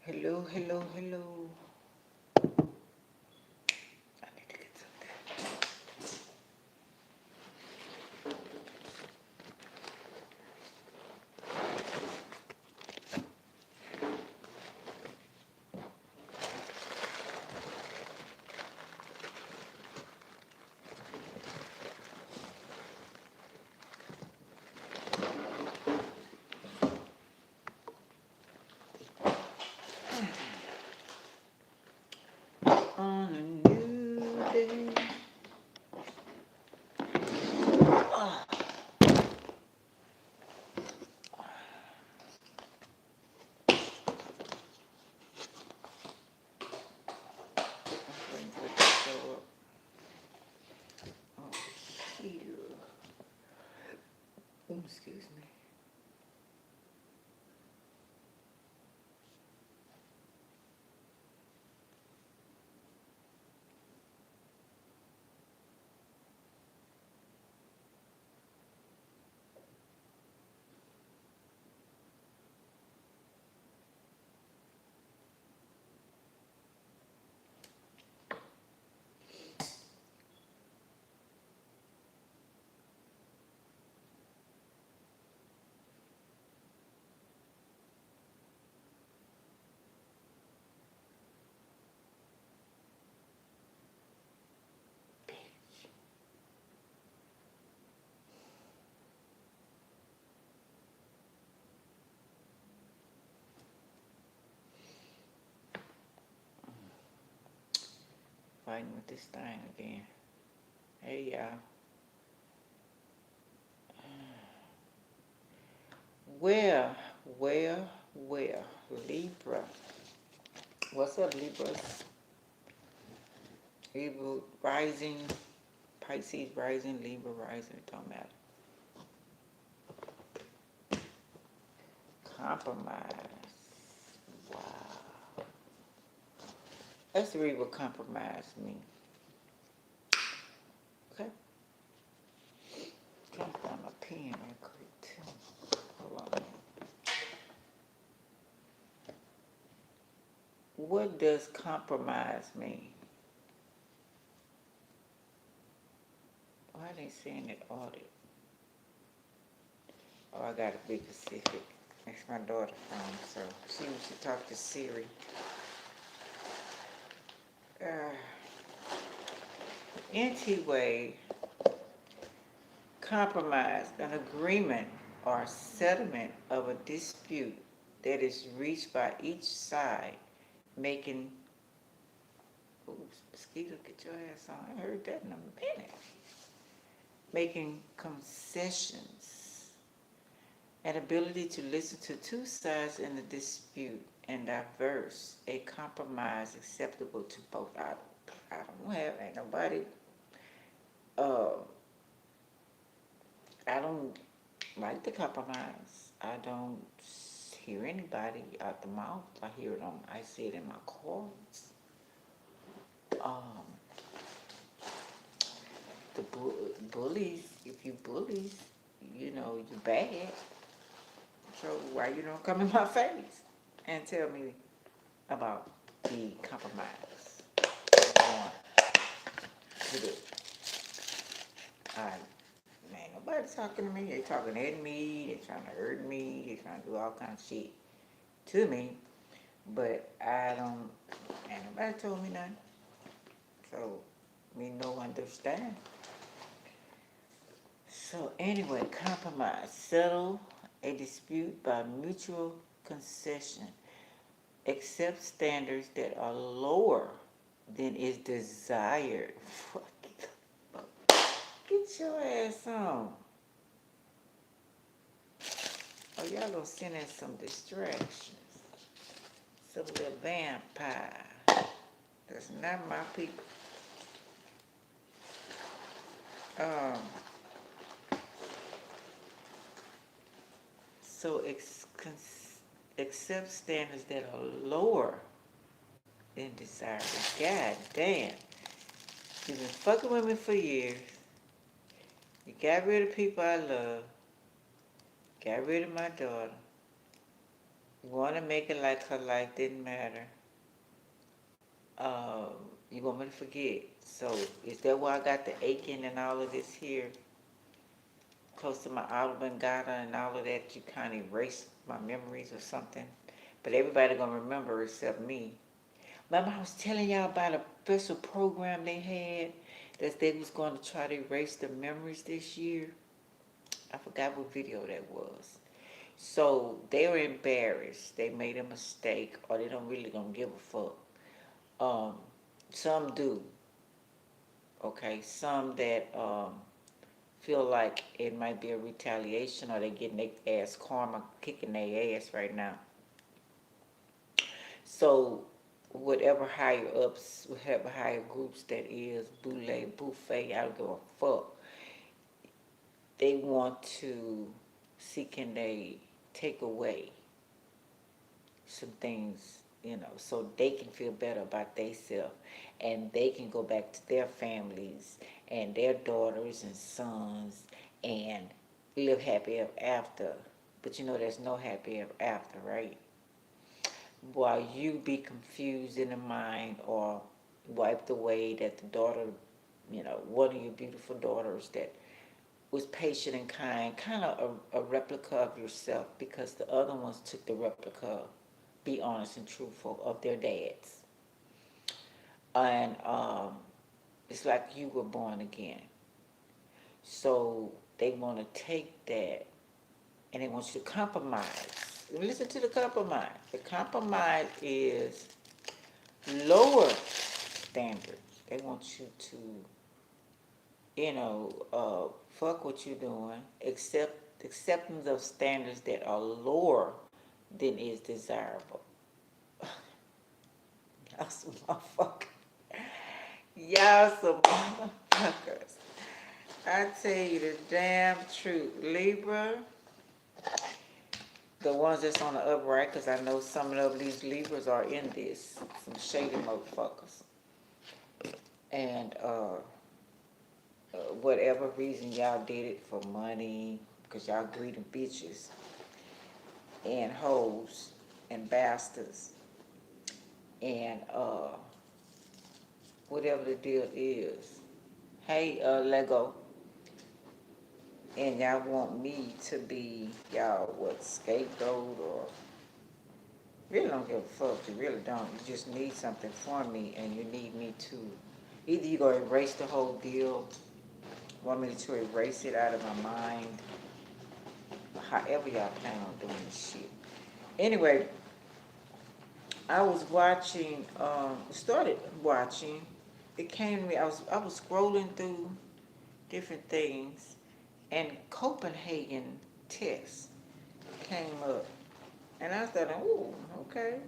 Hello, hello, hello. I need to get something. On a new day. Ah, I'm waiting for it to show up. Oh, here. Excuse me. Bitch. Fighting with this thing again. Hey, y'all. Where, where? Libra. What's up, Libras? Libra rising, Pisces rising, Libra rising. It don't matter. Compromise. Wow. Let's read what compromise means. Okay. Trying to find my pen real quick too. Hold on. What does compromise mean? Why are they saying it audit? Oh, I gotta be specific. That's my daughter's phone, so she used to talk to Siri. Uh, anyway, compromise, an agreement or settlement of a dispute that is reached by each side, making. Ooh, mosquito, get your ass on. I heard that in a minute. Making concessions, an ability to listen to two sides in the dispute and diverse, a compromise acceptable to both. I don't have, ain't nobody, uh, I don't like the compromise. I don't hear anybody out the mouth. I see it in my calls. Um, the bullies, if you bullies, you bad. So why you don't come in my face and tell me about the compromise? Going to the, man, nobody talking to me. They talking at me. They trying to hurt me. They trying to do all kinds of shit to me. But I don't, ain't nobody told me nothing. So, me no understand. So anyway, compromise. Settle a dispute by mutual concession. Accept standards that are lower than is desired. Get your ass on. Oh, y'all gonna send in some distractions. Some little vampire. That's not my people. Um, so accept standards that are lower than desired. God damn. You've been fucking with me for years. You got rid of people I love. Got rid of my daughter. You want to make it like her life didn't matter. You want me to forget. So is that why I got the aching and all of this here? Close to my Gata and all of that, you kind of erase my memories or something. But everybody gonna remember except me. Remember I was telling y'all about a special program they had that they was going to try to erase the memories this year. I forgot what video that was. So they were embarrassed. They made a mistake, or they don't really gonna give a fuck. Um, some do. Okay, some that feel like it might be a retaliation, or they getting their ass karma kicking their ass right now. So whatever higher ups, whatever higher groups that is, Boule, Buffet, I don't give a fuck. They want to see can they take away some things, so they can feel better about themselves and they can go back to their families and their daughters and sons and live happy ever after. But there's no happy ever after, right? While you be confused in the mind or wiped away that the daughter, one of your beautiful daughters that was patient and kind of a replica of yourself, because the other ones took the replica, be honest and truthful, of their dads. And it's like you were born again. So they want to take that and they want you to compromise. Listen to the compromise. The compromise is lower standards. They want you to, fuck what you're doing, acceptance of standards that are lower than is desirable. Y'all some motherfuckers. Y'all some motherfuckers. I tell you the damn truth. Libra, the ones that's on the upright, because I know some of these Libras are in this. Some shady motherfuckers. And whatever reason y'all did it, for money, because y'all greedy bitches and hoes and bastards and whatever the deal is. Hey, Lego. And y'all want me to be y'all scapegoat, or really don't give a fuck. You really don't. You just need something from me, and you need me to either you gonna erase the whole deal, want me to erase it out of my mind, however y'all plan on doing this shit. Anyway, I was watching, started watching. It came to me. I was scrolling through different things, and Copenhagen test came up, and I thought, oh, okay.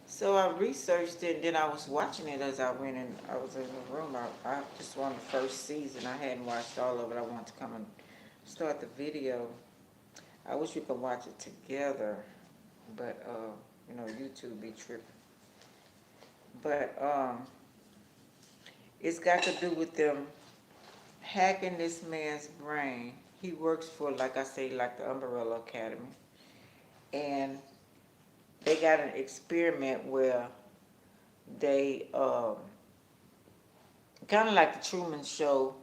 So I researched it, and then I was watching it as I went in. I was in the room. I just wanted the first season. I hadn't watched all of it. I wanted to come and start the video. I wish we could watch it together, but YouTube be tripping. But it's got to do with them hacking this man's brain. He works for, like I say, like the Umbrella Academy, and they got an experiment where they kind of like the Truman Show.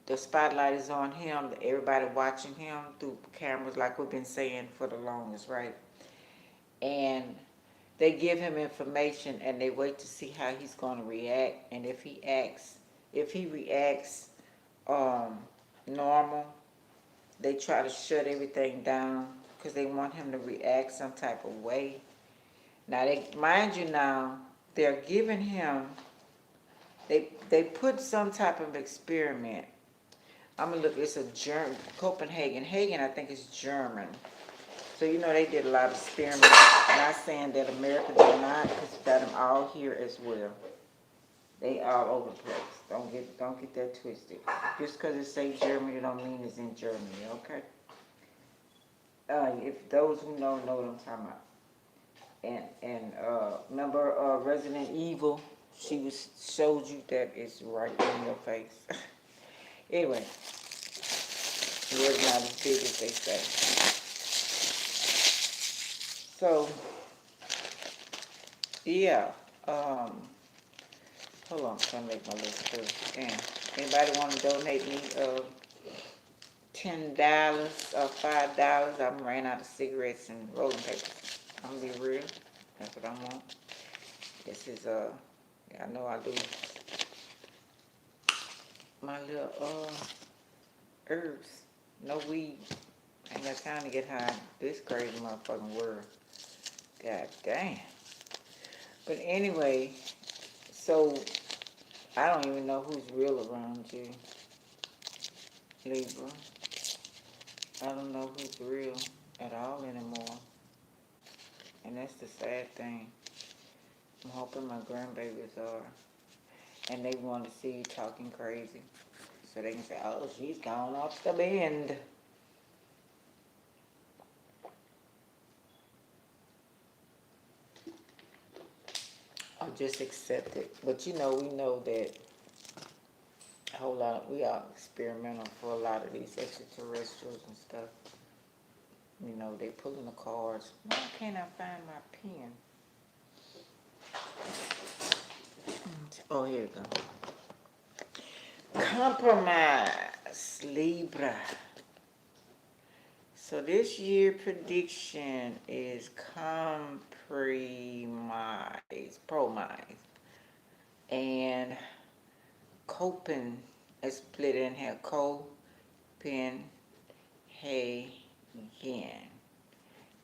The spotlight is on him. Everybody watching him through cameras, like we've been saying for the longest, right? And they give him information, and they wait to see how he's going to react. And if he reacts normal, they try to shut everything down because they want him to react some type of way. Now, mind you, they're giving him. They put some type of experiment. I'm gonna look. It's a German, Copenhagen. Hagen, I think, is German. So they did a lot of experiments. Not saying that America did not, because got them all here as well. They all over the place. Don't get that twisted. Just because it say Germany, don't mean it's in Germany. Okay. If those who know what I'm talking about. And remember Resident Evil? She showed you that it's right in your face. Anyway, it was not as big as they say. So, yeah. Hold on, I'm trying to make my list too. Damn. Anybody want to donate me $10 or $5? I ran out of cigarettes and rolling papers. I'm gonna be real. That's what I want. This is I know I do my little herbs. No weed. Ain't got time to get high in this crazy motherfucking world. God damn. But anyway, so I don't even know who's real around you, Libra. I don't know who's real at all anymore. And that's the sad thing. I'm hoping my grandbabies are. And they want to see you talking crazy. So they can say, oh, she's gone off the bend. Or just accept it. But we know that a whole lot, we are experimental for a lot of these extraterrestrials and stuff. They pulling the cards. Why can't I find my pen? Oh, here we go. Compromise, Libra. So this year prediction is promise. And Copenhagen is split in here. Copenhagen.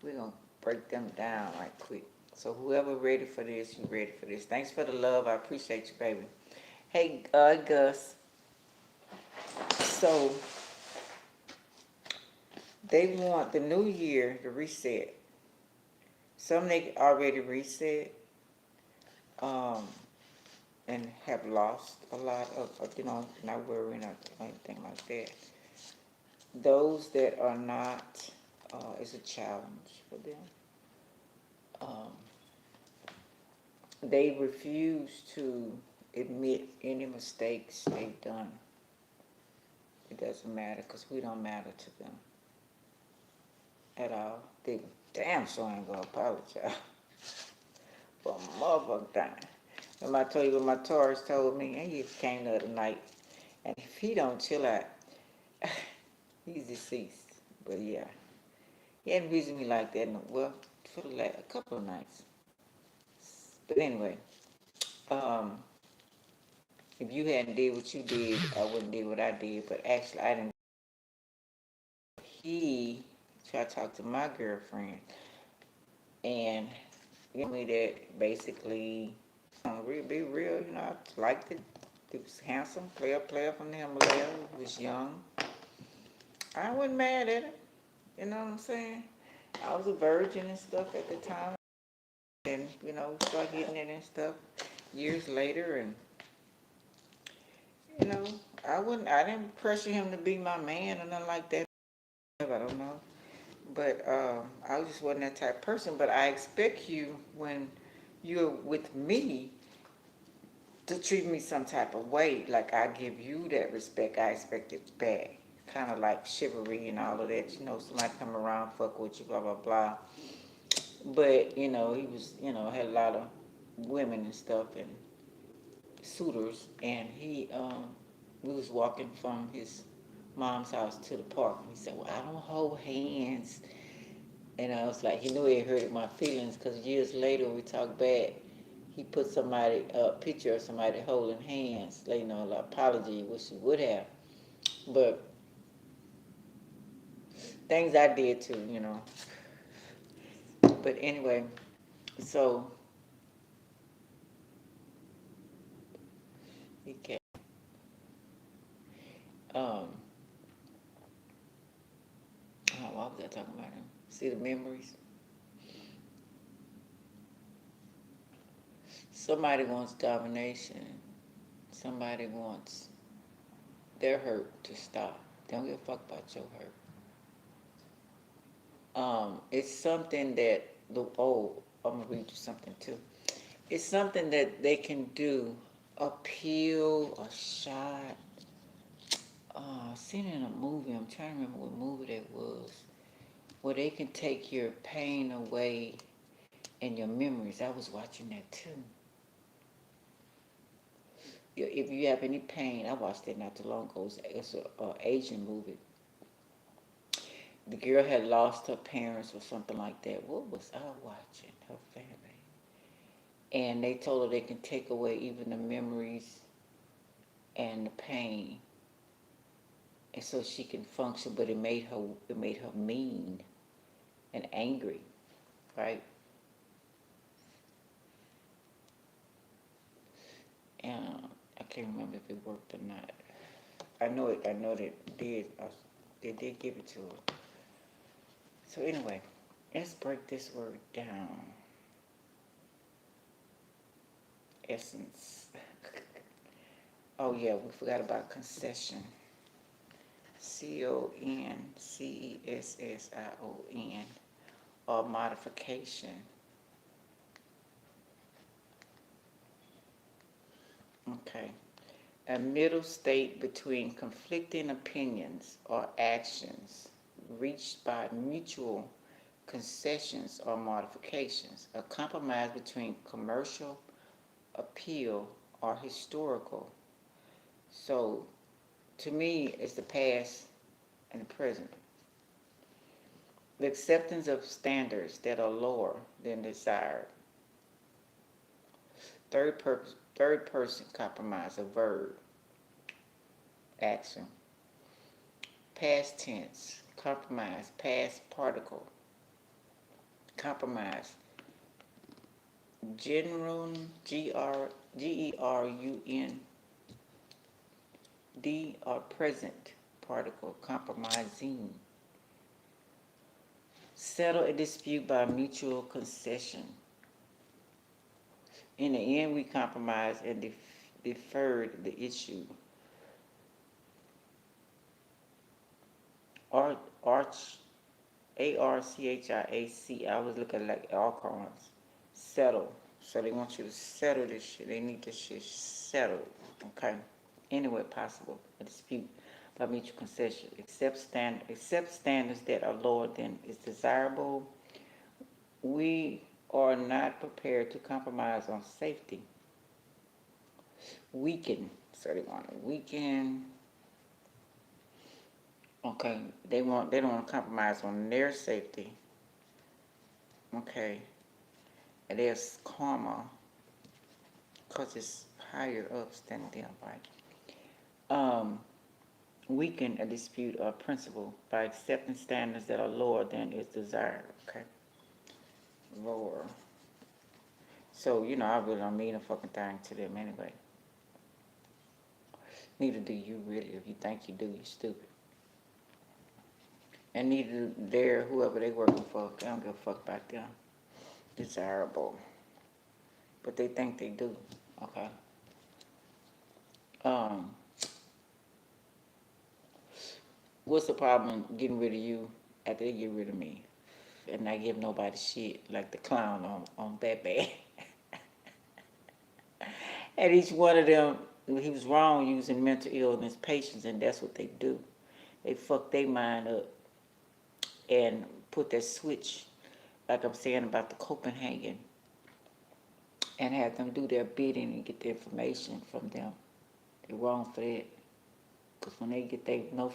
We're going to break them down right quick. So whoever ready for this, you ready for this. Thanks for the love. I appreciate you, baby. Hey, Gus. So they want the new year to reset. Some they already reset and have lost a lot of, not worrying or anything like that. Those that are not, it's a challenge for them. They refuse to admit any mistakes they've done. It doesn't matter because we don't matter to them at all. They damn sure ain't gonna apologize for a motherfucking time. Remember I told you what my Taurus told me? And he came the other night. And if he don't chill out, he's deceased. But yeah, he hadn't visited me like that for a couple of nights. But anyway, if you hadn't did what you did, I wouldn't do what I did. But actually, I didn't. He tried to talk to my girlfriend and told me that basically, be real, I liked it. He was handsome, player from the Himalaya. He was young. I wasn't mad at him. You know what I'm saying? I was a virgin and stuff at the time. And, started getting it and stuff years later. And, I didn't pressure him to be my man or nothing like that. I don't know. But I just wasn't that type of person. But I expect you, when you're with me, to treat me some type of way. Like I give you that respect, I expect it back. Kind of like chivalry and all of that. Somebody come around, fuck with you, blah, blah, blah. But, he was, had a lot of women and stuff and suitors. And we was walking from his mom's house to the park. And he said, well, I don't hold hands. And I was like, he knew it hurted my feelings because years later we talked back. He put a picture of somebody holding hands, an apology, which he would have. But things I did too, But anyway, so he can't. Why was I talking about him? See the memories? Somebody wants domination. Somebody wants their hurt to stop. They don't give a fuck about your hurt. It's something that I'm gonna read you something too. It's something that they can do. A pill, a shot. I seen it in a movie. I'm trying to remember what movie that was. Where they can take your pain away and your memories. I was watching that too. If you have any pain, I watched that not too long ago. It's a Asian movie. The girl had lost her parents or something like that. What was I watching? Her family. And they told her they can take away even the memories and the pain, and so she can function. But it made her mean and angry, right? And I can't remember if it worked or not. I know it. I know that it did. They did give it to her. So anyway, let's break this word down. Essence. Oh yeah, we forgot about concession. CONCESSION, or modification. Okay. A middle state between conflicting opinions or actions reached by mutual concessions or modifications. A compromise between commercial appeal or historical. So, to me, it's the past and the present. The acceptance of standards that are lower than desired. Third person compromise, a verb, action. Past tense, compromise, past particle, compromise. Gerund, Gerund, or present particle, compromising. Settle a dispute by mutual concession. In the end, we compromised and deferred the issue. Arch, ARCHIAC. I was looking like Alcorns. Settle. So they want you to settle this shit. They need this shit settled. Okay? Anywhere possible. A dispute by mutual concession. Accept standards that are lower than is desirable. We are not prepared to compromise on safety. Weaken. So they want to weaken. Okay, they don't want to compromise on their safety. Okay, and there's karma, cause it's higher ups than them, right? Weaken a dispute or principle by accepting standards that are lower than is desired. Okay, lower. So I really don't mean a fucking thing to them anyway. Neither do you really. If you think you do, you're stupid. And neither they're whoever they working for. They don't give a fuck about them. Desirable. But they think they do. Okay. What's the problem getting rid of you after they get rid of me? And not give nobody shit like the clown on Batman. And each one of them, he was wrong using mental illness patients, and that's what they do. They fuck their mind up and put that switch, like I'm saying about the Copenhagen, and have them do their bidding and get the information from them. They're wrong for that. Because when they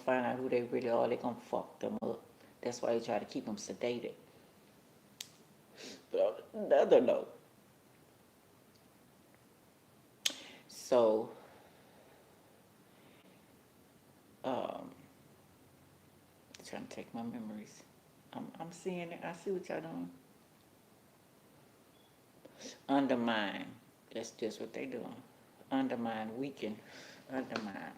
find out who they really are, they're going to fuck them up. That's why they try to keep them sedated. But on the other note, so, trying to take my memories. I'm seeing it. I see what y'all doing. Undermine. That's just what they doing. Undermine, weaken, undermine.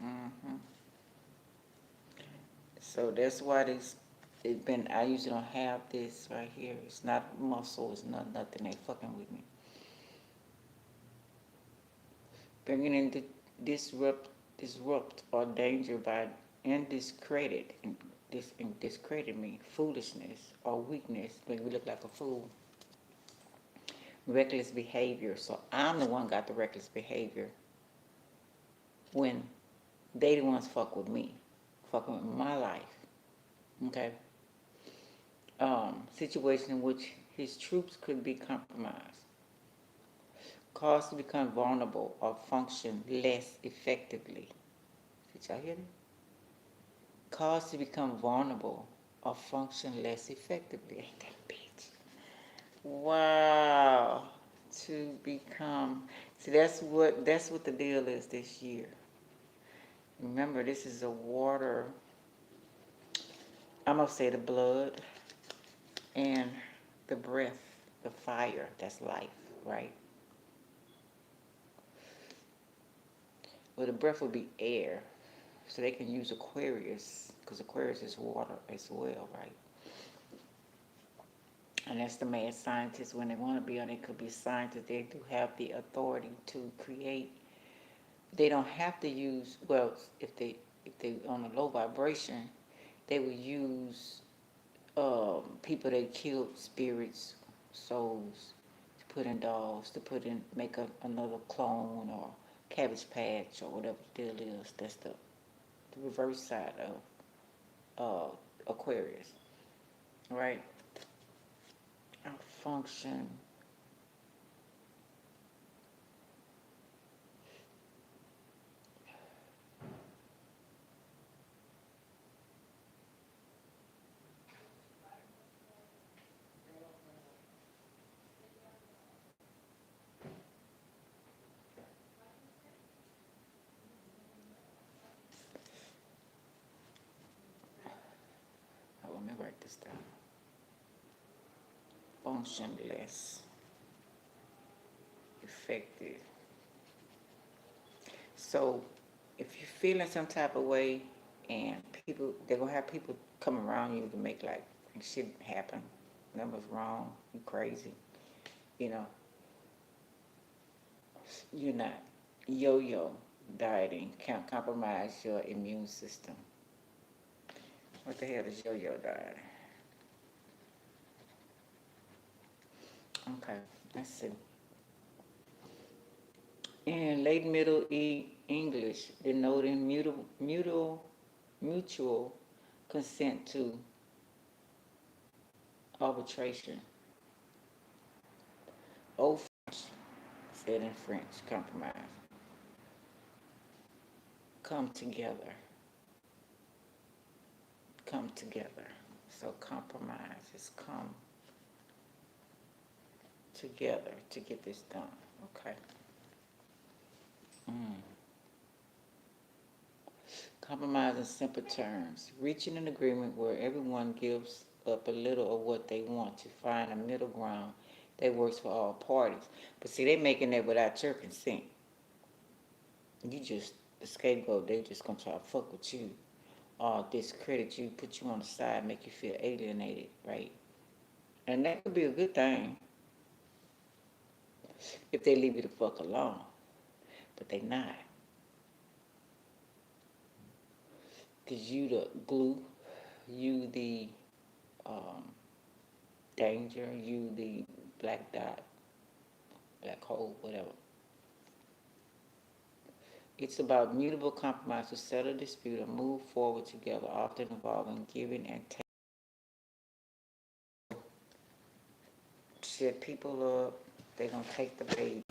So that's why I usually don't have this right here. It's not muscle, it's not nothing. They fucking with me. Bringing in disrupt or danger by discredit me, foolishness or weakness, make me look like a fool. Reckless behavior. So I'm the one got the reckless behavior when they the ones fuck with me, fucking with my life. Okay. Situation in which His troops could be compromised, caused to become vulnerable or function less effectively. Did y'all hear that? Caused to become vulnerable or function less effectively. Ain't that bitch? Wow. To become. See, that's what the deal is this year. Remember, this is a water. I'm gonna say the blood and the breath, the fire. That's life, right? Well, the breath will be air, so they can use Aquarius because Aquarius is water as well, right? And that's the mad scientists when they want to be, or they could be scientists. They do have the authority to create. They don't have to use, well, if they on a low vibration, they would use people they killed, spirits, souls, to put in dolls, to put in, make another clone or Cabbage Patch or whatever the deal is. That's the reverse side of Aquarius, right? Our function. Oh, let me write this down. Functionless, effective. So, if you're feeling some type of way, and people, they're gonna have people come around you to make like shit happen. Numbers wrong. You crazy. You know, you're not. Yo-yo dieting can compromise your immune system. What the hell is yo-yo dieting? Okay, let's see. In late Middle English, denoting mutual consent to arbitration. Old French said in French, compromise. Come together. Come together. So compromise is come together to get this done. Okay. Compromise in simple terms. Reaching an agreement where everyone gives up a little of what they want to find a middle ground that works for all parties. But see, they making that without your consent. You just the scapegoat. They just gonna try to fuck with you, or discredit you, put you on the side, make you feel alienated, right? And that could be a good thing if they leave you the fuck alone. But they not. Cause you the glue, you the um, danger, you the black dot, black hole, whatever. It's about mutable compromise to settle a dispute and move forward together, often involving giving and taking. Shit people up, they gonna take the bait.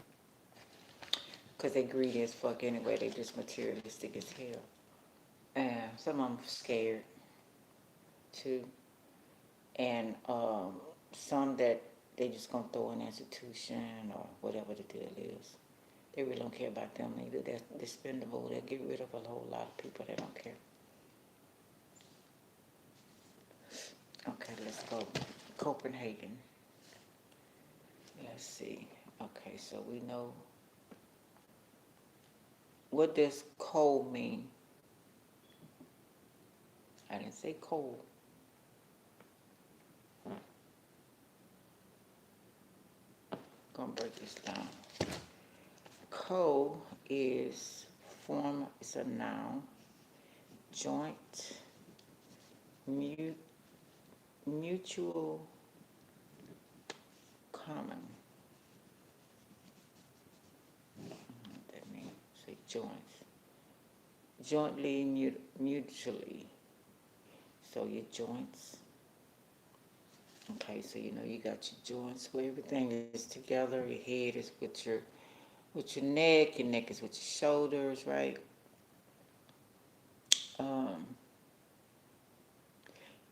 Cause they greedy as fuck anyway, they just materialistic as hell. And some of them scared too. And some that they just gonna throw in an institution or whatever the deal is. They really don't care about them either. They're expendable. They'll get rid of a whole lot of people that don't care. Okay, let's go. Copenhagen. Let's see. Okay, so we know. What does coal mean? I didn't say coal. Gonna break this down. Co is form, it's a noun. Joint, mutual, common. What that means? Say joints. Jointly, mutually. So your joints. Okay, so you know you got your joints where everything is together. Your head is with your neck is with your shoulders, right? Um,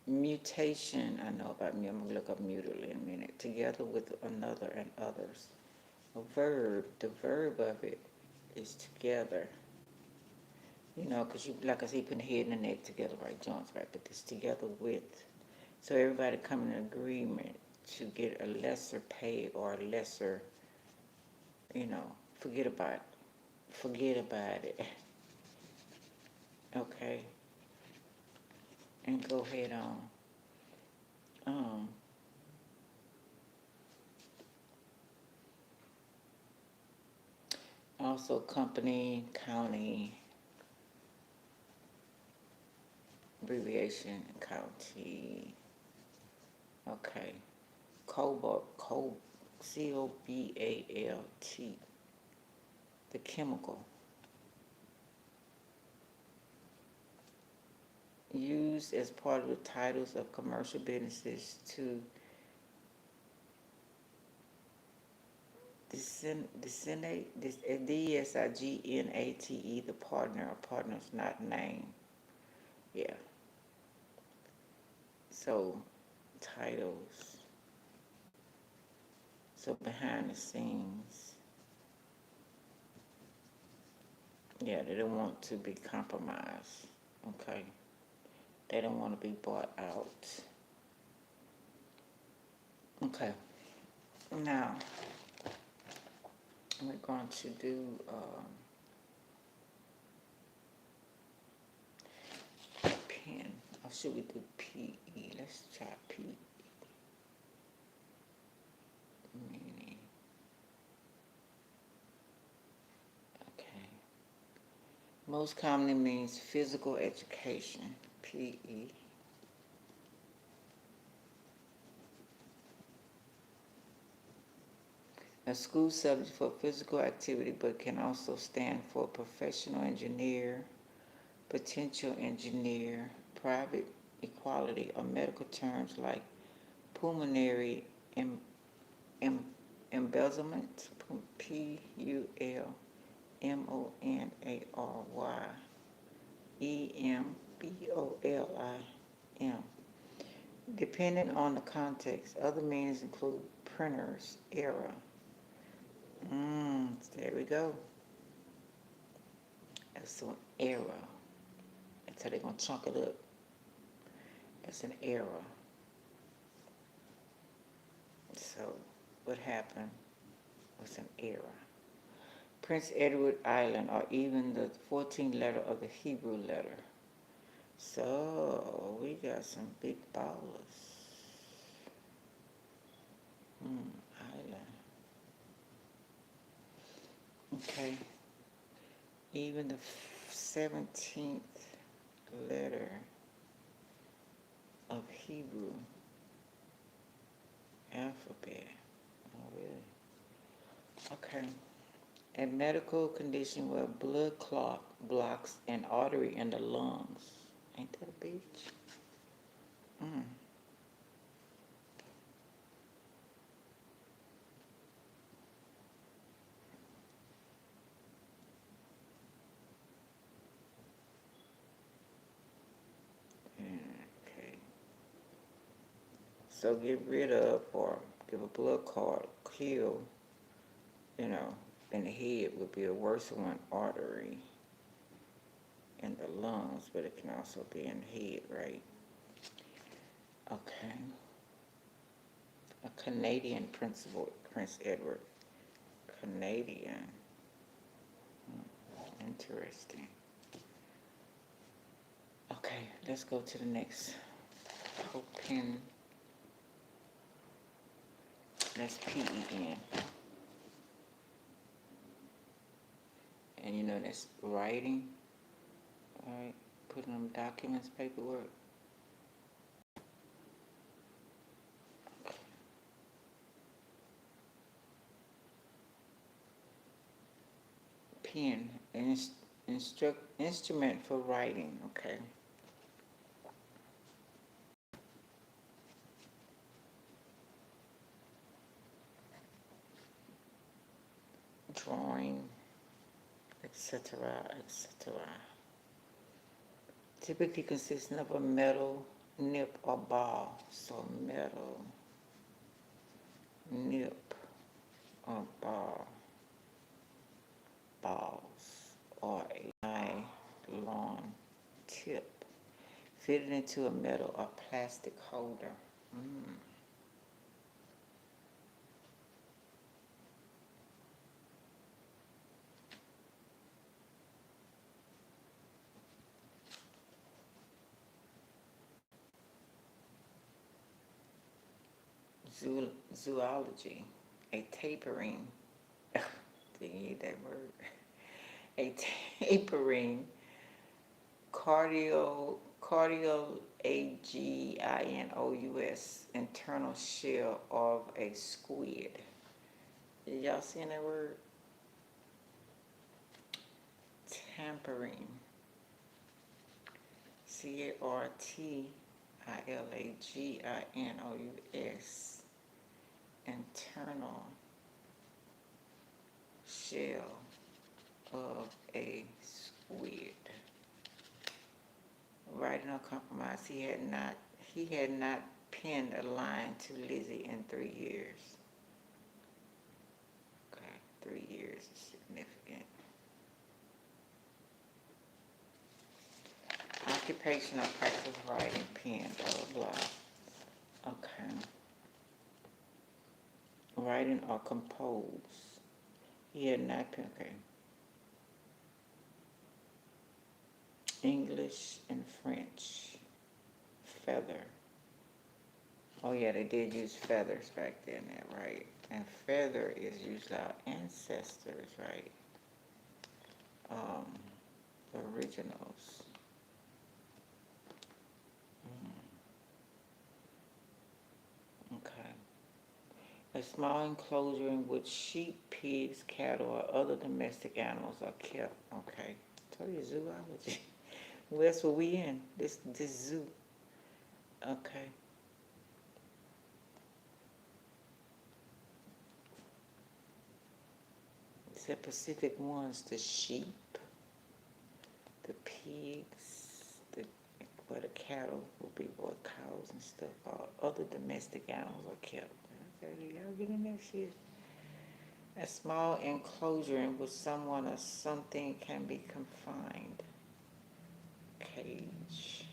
Mutation, I know about me. I'm gonna look up mutually in a minute. Together with another and others. A verb, the verb of it is together. You know, because you, like I said, you put the head and the neck together, right? Joints, right? But it's together with. So everybody come in agreement to get a lesser pay or a lesser, you know, forget about it. Forget about it. Okay? And go ahead on. Um, Also company, county, abbreviation, county. Okay. Cobalt, COBALT, the chemical. Used as part of the titles of commercial businesses to designate, DESIGNATE, the partner, or partners not named. Yeah. So, titles. So, behind the scenes. Yeah, they don't want to be compromised. Okay. They don't want to be bought out. Okay. Now, we're going to do pen. Or should we do PE? Let's try PE. Meaning. Okay. Most commonly means physical education. PE. A school subject for physical activity, but can also stand for professional engineer, potential engineer, private equality, or medical terms like pulmonary em, em, embezzlement, PULMONARYEMBOLIM. Depending on the context, other meanings include printers, error. There we go. That's an error. That's how they're going to chunk it up. That's an error. So, what happened was an error. Prince Edward Island, or even the 14th letter of the Hebrew letter. So, we got some big ballers. Island. Okay. Even the 17th letter of Hebrew alphabet. Oh, really? Okay. A medical condition where blood clot blocks an artery in the lungs. Ain't that a bitch? Okay. So get rid of or give a blood clot, kill, you know, in the head would be a worse one, artery in the lungs, but it can also be in the head, right? Okay. A Canadian principal, Prince Edward. Canadian. Interesting. Okay, let's go to the next. Copen. That's PEN. And you know that's writing. Alright. Putting them documents, paperwork. Pen. Instrument for writing. Okay. drawing, etc., etc. Typically consisting of a metal nip or ball. So metal nip or ball, balls, or a long tip fitted into a metal or plastic holder. Zoology, a tapering, didn't use that word, a tapering cardiaginous internal shell of a squid. Did y'all see that word? Tampering. cartilaginous internal shell of a squid. Writing or compromise. He had not penned a line to Lizzie in 3 years. Okay, 3 years is significant. Occupation or practice of writing, pen, blah, blah, blah. Okay. Writing or compose. He had not pen, okay. English and French. Feather. Oh yeah, they did use feathers back then, right? And feather is usually our ancestors, right? The originals. Okay. A small enclosure in which sheep, pigs, cattle, or other domestic animals are kept. Okay. Tell you zoology. Well, that's what we in. This zoo. Okay. It's the Pacific ones, the sheep, the pigs, where the cattle will be, or cows and stuff, or other domestic animals are kept. Y'all getting that shit? A small enclosure in which someone or something can be confined. Cage.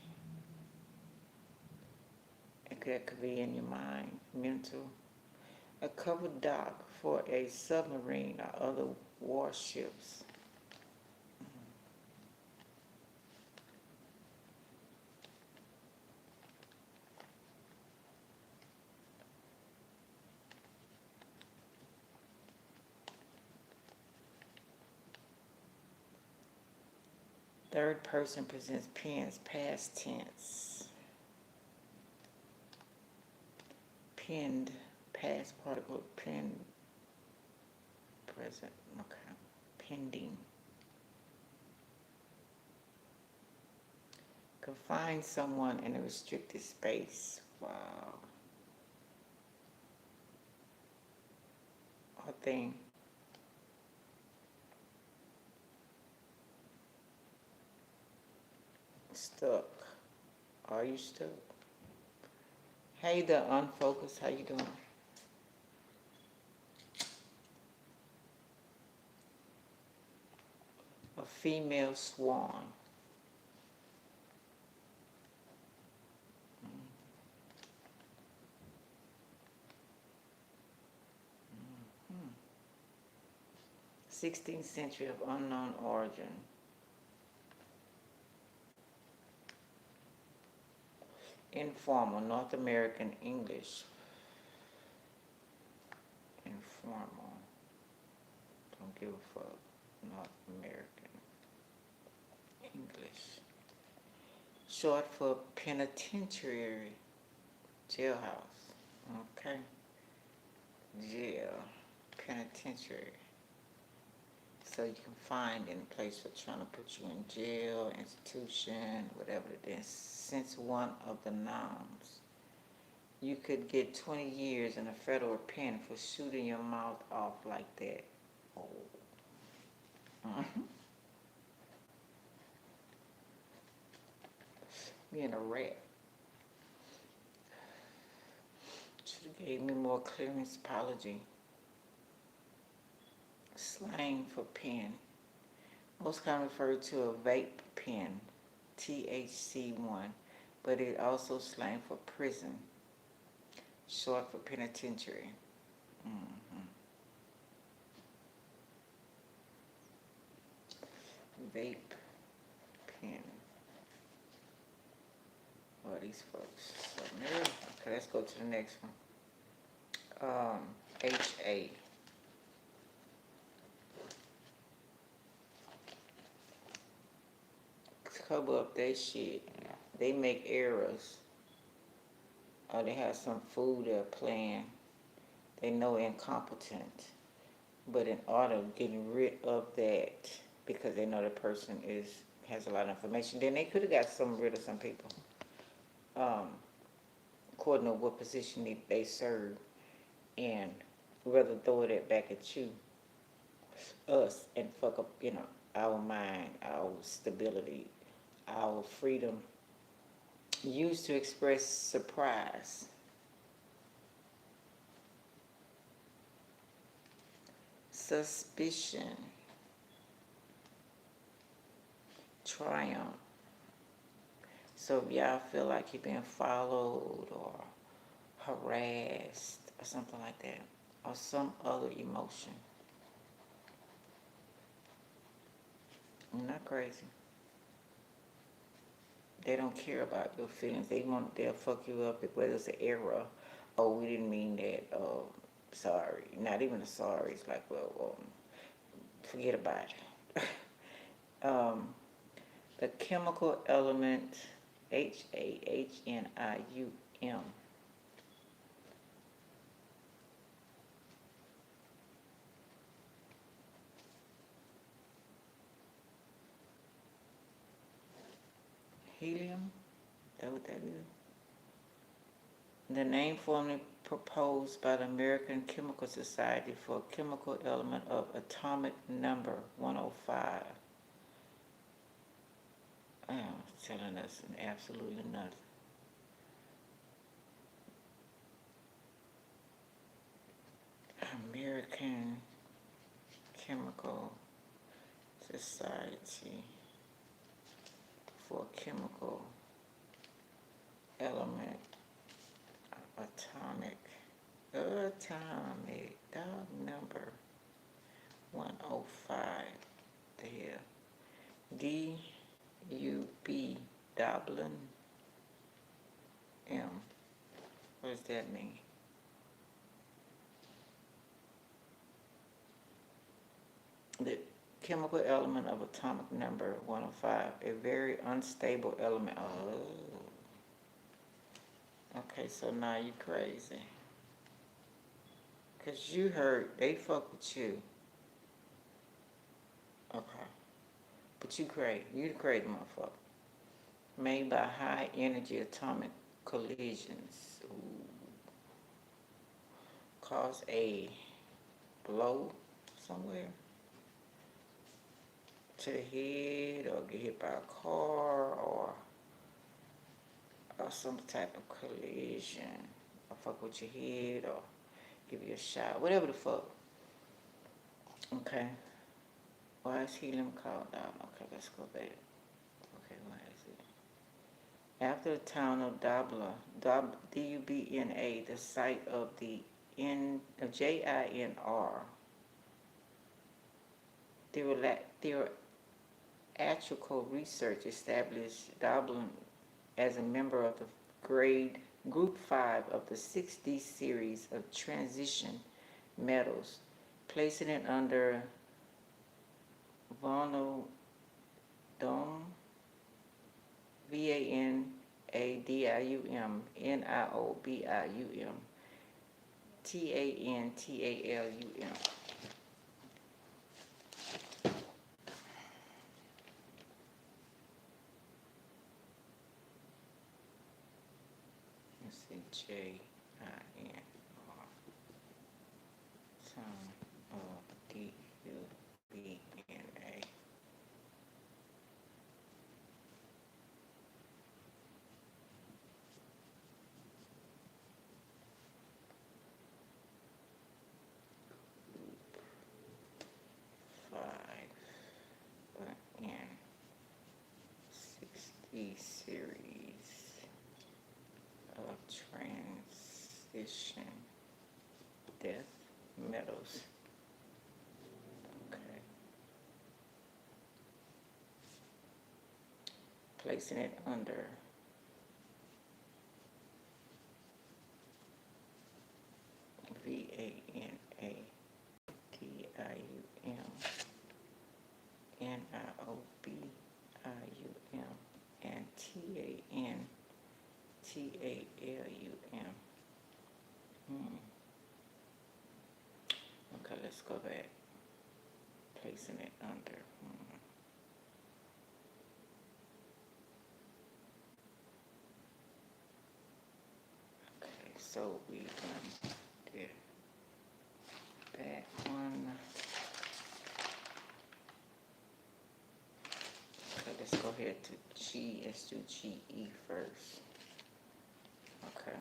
That could be in your mind, mental. A covered dock for a submarine or other warships. Third person presents pens, past tense. Penned, past particle, pen, present, okay. Pending. Confine someone in a restricted space. Wow. Or thing. Stuck. Are you stuck? Hey, the unfocused, how you doing? A female swan. Mm-hmm. 16th century of unknown origin. Informal, North American English. Informal. Don't give a fuck. North American English. Short for penitentiary. Jailhouse. Okay. Jail. Penitentiary. So you can find any place for trying to put you in jail, institution, whatever it is, since one of the nouns. You could get 20 years in a federal pen for shooting your mouth off like that. Oh. Being a rat. Should have gave me more clearance apology. Slang for pen. Most commonly referred to a vape pen, THC1, but it also slang for prison, short for penitentiary. Mm-hmm. Vape pen. Oh, these folks. So, okay, let's go to the next one. HA. Cover up their shit. They make errors. Or they have some food they're playing. They know incompetent. But in order of getting rid of that, because they know the person has a lot of information, then they could have got rid of some people. According to what position they serve, and rather throw that back at us, and fuck up, our mind, our stability, our freedom, used to express surprise, suspicion, triumph. So if y'all feel like you're being followed or harassed or something like that, or some other emotion, I'm not crazy. They don't care about your feelings. They'll fuck you up whether it's an error. Oh, we didn't mean that. Oh, sorry. Not even a sorry. It's like, well, forget about it. The chemical element HAHNIUM. Helium? Is that what that is? The name formerly proposed by the American Chemical Society for a chemical element of atomic number 105. Telling us absolutely nothing. American Chemical Society for chemical element atomic dog number 105. There. DUB Dublin M. What does that mean? The chemical element of atomic number 105, a very unstable element. Oh. Okay, so now you crazy. Because you heard they fuck with you. Okay. But you crazy. You the crazy motherfucker. Made by high energy atomic collisions. Ooh. Cause a blow somewhere to the head, or get hit by a car, or some type of collision, or fuck with your head, or give you a shot, whatever the fuck. Okay. Why is helium called out? Okay, let's go back. Okay, why is it? After the town of Dubna, D-U-B-N-A, the site of the J-I-N-R, theatrical research established Dublin as a member of the Group 5 of the 6D series of transition metals, placing it under vanadium, vanadium, niobium, tantalum. J-I-N-R. Town of D-U-B-N-A. series of transition death metals. Okay. Placing it under VANADIUM, NIOBIUM, and TANTALUM. Okay, let's go back. Placing it under. Okay, so we done did that one. Okay, let's go ahead to G. Let's do GE first. Okay.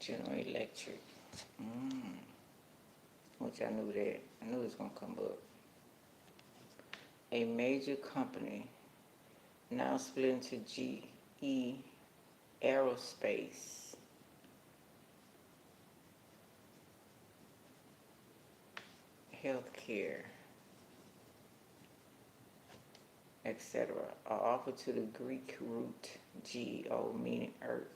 General Electric. Which I knew that. I knew it was going to come up. A major company now split into GE Aerospace, Healthcare, etc. are offered to the Greek root GEO, meaning earth.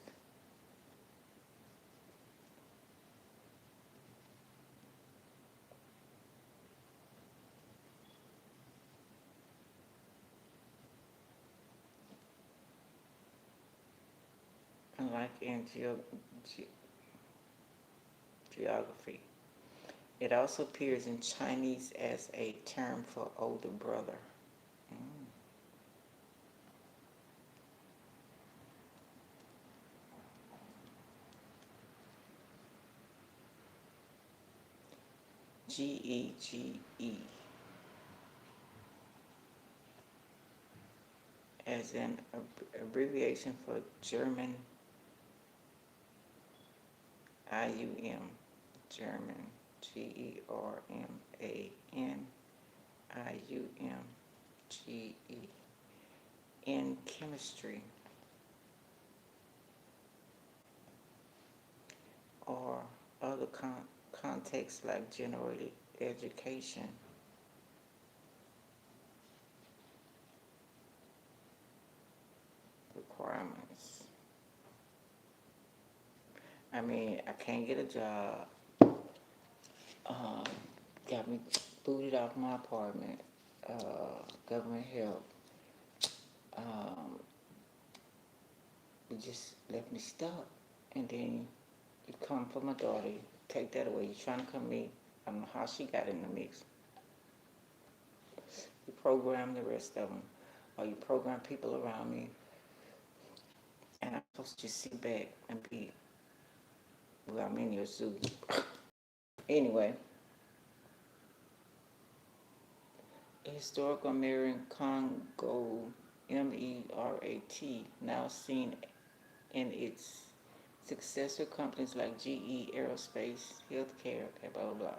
Unlike in geography, it also appears in Chinese as a term for older brother. GEGE as an abbreviation for German IUM, German GERMANIUMGE. In chemistry or other contexts like general education, requirements. I mean, I can't get a job. Got me booted off my apartment. Government help. It just left me stuck. And then you come for my daughter, you take that away. You're trying to come to me. I don't know how she got in the mix. You program the rest of them, or you program people around me, and I'm supposed to just sit back and be, well, I'm in your zoo. Anyway, historical American Congo, MERAT, now seen in its successor companies like GE Aerospace, Healthcare, blah, blah, blah.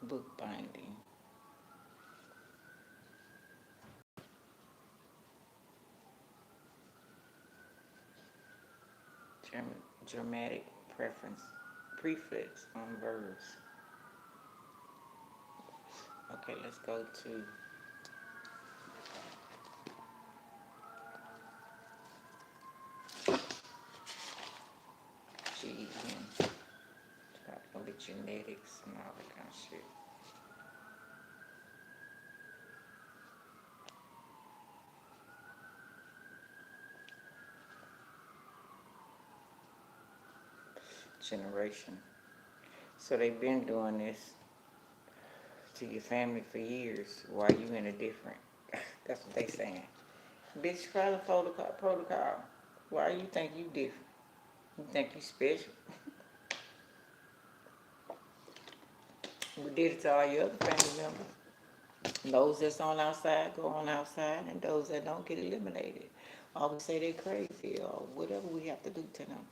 Bookbinding. Dramatic prefix on verbs. Okay, let's go to GEN. Try to look at genetics and all that kind of shit. Generation. So they've been doing this to your family for years. Why you in a different? That's what they saying. Bitch, follow protocol. Why you think you different? You think you special? We did it to all your other family members. Those that's on outside go on outside, and those that don't get eliminated. Or we say they're crazy, or whatever we have to do to them.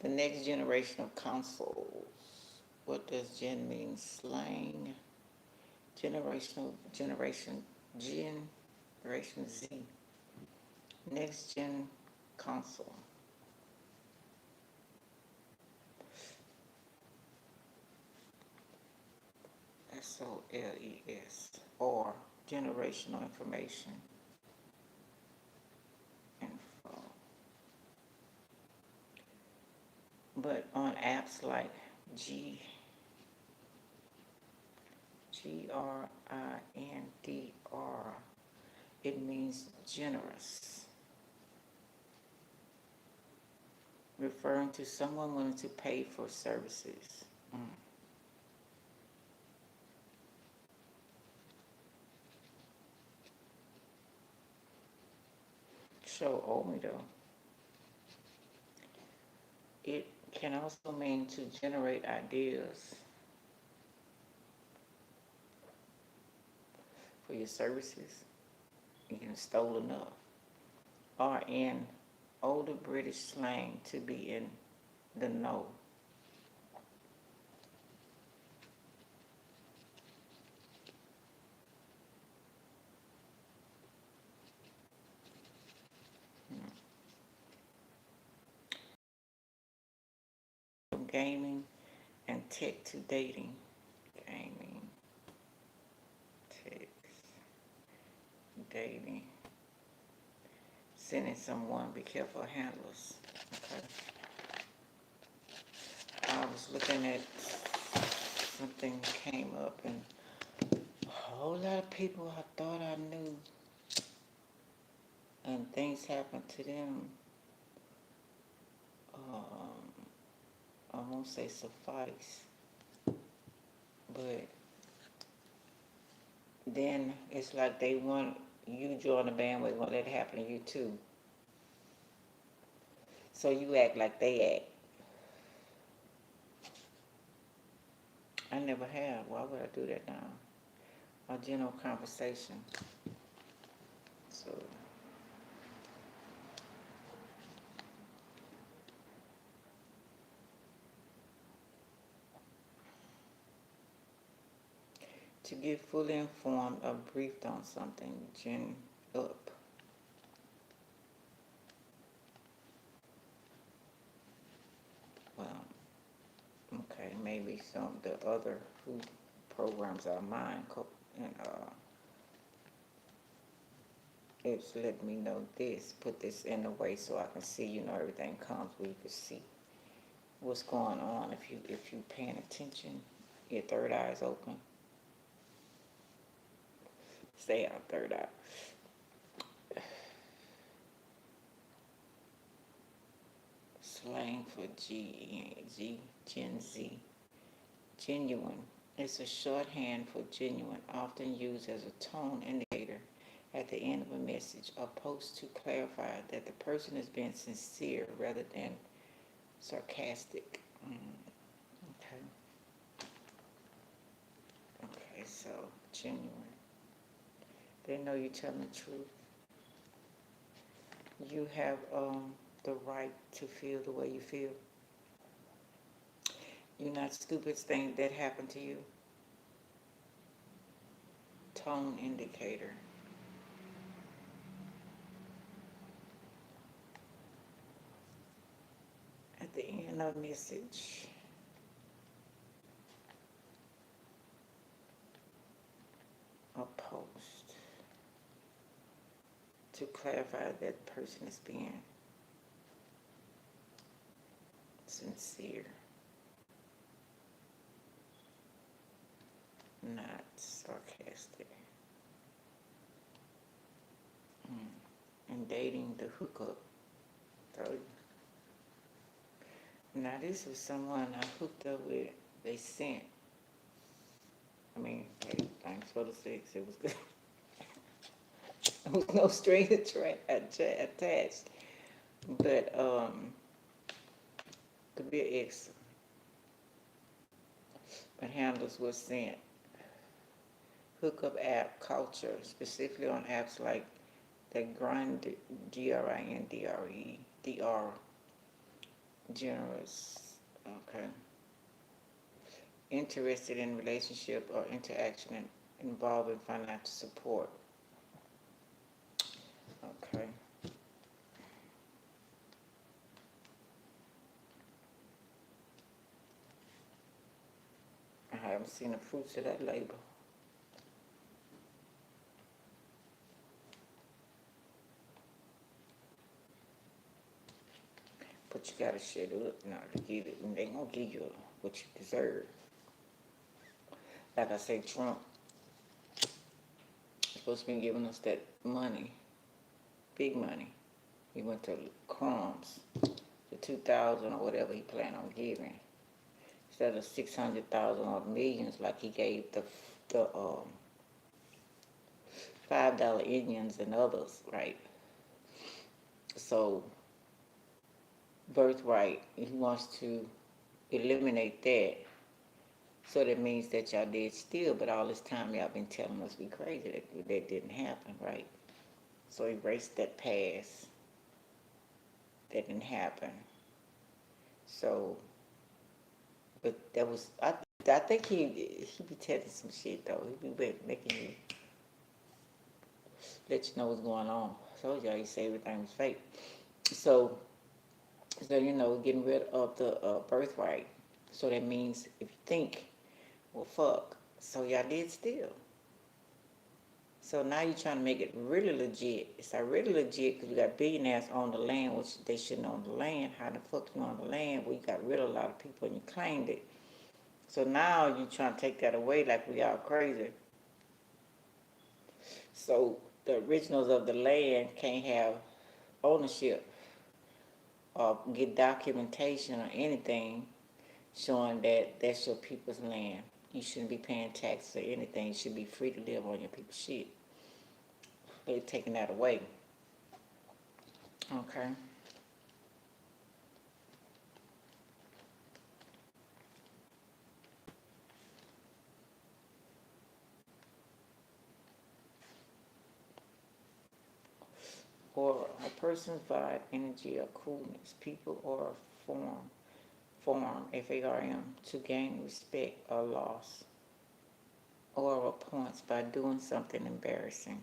The next generation of consoles. What does gen mean? Slang. Generation Z. Next gen console. SOLES. Or generational information. Info. But on apps like GRINDR, it means generous, referring to someone willing to pay for services. Show owe me though. It can also mean to generate ideas for your services. You can stole enough. Or in older British slang, to be in the know. From gaming and tech to dating. Gaming, tech, dating. Sending someone, be careful of handlers. Okay. I was looking at something came up, and a whole lot of people I thought I knew, and things happened to them. I won't say suffice, but then it's like they want you join the bandwagon, want that happen to you too. So you act like they act. I never have. Why would I do that now? A general conversation. So to get fully informed or briefed on something, gen up. Well, okay, maybe some of the other food programs are mine, and it's letting me know this. Put this in the way so I can see. Everything comes where you can see what's going on. If you paying attention, your third eye is open. Stay out, third eye. Slang for Gen Z. Genuine. It's a shorthand for genuine, often used as a tone indicator at the end of a message or post to clarify that the person is being sincere rather than sarcastic. Okay. Okay, so genuine. They know you're telling the truth. You have the right to feel the way you feel. You're not stupid things that happen to you. Tone indicator. At the end of message. A post to clarify that person is being sincere, not sarcastic. And dating the hookup. So, now this was someone I hooked up with. They sent. Hey, thanks for the sex. It was good. There was no string attached. But could be an ex but handles what's sent. Hookup app culture, specifically on apps like the Grind, Grindre, generous. Okay. Interested in relationship or interaction involving financial support. Okay. I haven't seen the fruits of that labor. But you gotta shut up now to get it, and they gonna give you what you deserve. Like I say, Trump is supposed to be giving us that money, big money. He went to crumbs, the 2,000 or whatever he planned on giving, instead of 600,000 or millions like he gave the $5 Indians and others, right? So birthright, he wants to eliminate that. So that means that y'all did steal, but all this time y'all been telling us we crazy that didn't happen, right? So erase that past. That didn't happen. So, but that was I think he be telling some shit though. He be making you let you know what's going on. So y'all he say everything was fake. So getting rid of the birthright. So that means if you think, well, fuck. So y'all did steal. So now you're trying to make it really legit. It's not really legit because we got billionaires on the land, which they shouldn't own the land. How the fuck you on the land? We got rid of a lot of people and you claimed it. So now you're trying to take that away like we all crazy. So the originals of the land can't have ownership or get documentation or anything showing that that's your people's land. You shouldn't be paying taxes or anything. You should be free to live on your people's shit. They're taking that away. Okay. Or a person's vibe, energy, or coolness, people or form, FARM, to gain respect or loss, or points by doing something embarrassing.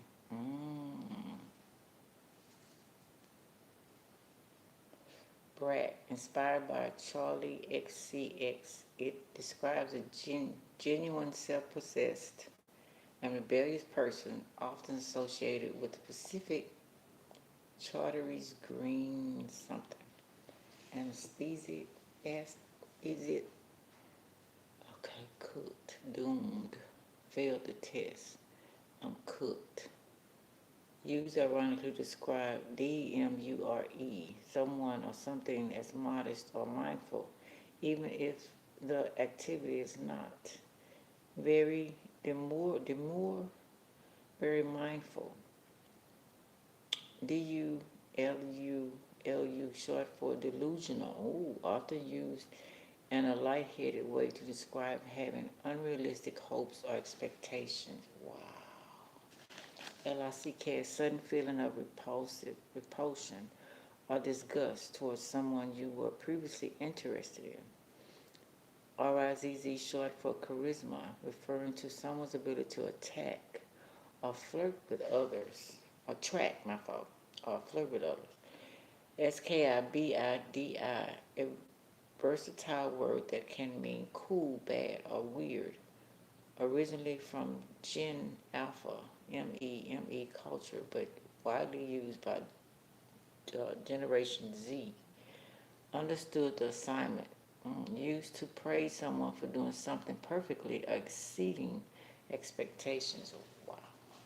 Brat, inspired by Charlie XCX, it describes a genuine, self-possessed, and rebellious person, often associated with the Pacific Charteris green something. Anesthesia, is it? Okay, cooked, doomed, failed the test. I'm cooked. Used ironically to describe DMURE, someone or something as modest or mindful, even if the activity is not. Very demure, very mindful. DULU, short for delusional. Ooh, often used in a lightheaded way to describe having unrealistic hopes or expectations. Wow. LICK, a sudden feeling of repulsion or disgust towards someone you were previously interested in. RIZZ, short for charisma, referring to someone's ability to attack or flirt with others. Or flirt with others. SKIBIDI, a versatile word that can mean cool, bad, or weird. Originally from Gen Alpha, MEME culture, but widely used by Generation Z. Understood the assignment. Used to praise someone for doing something perfectly or exceeding expectations. Wow.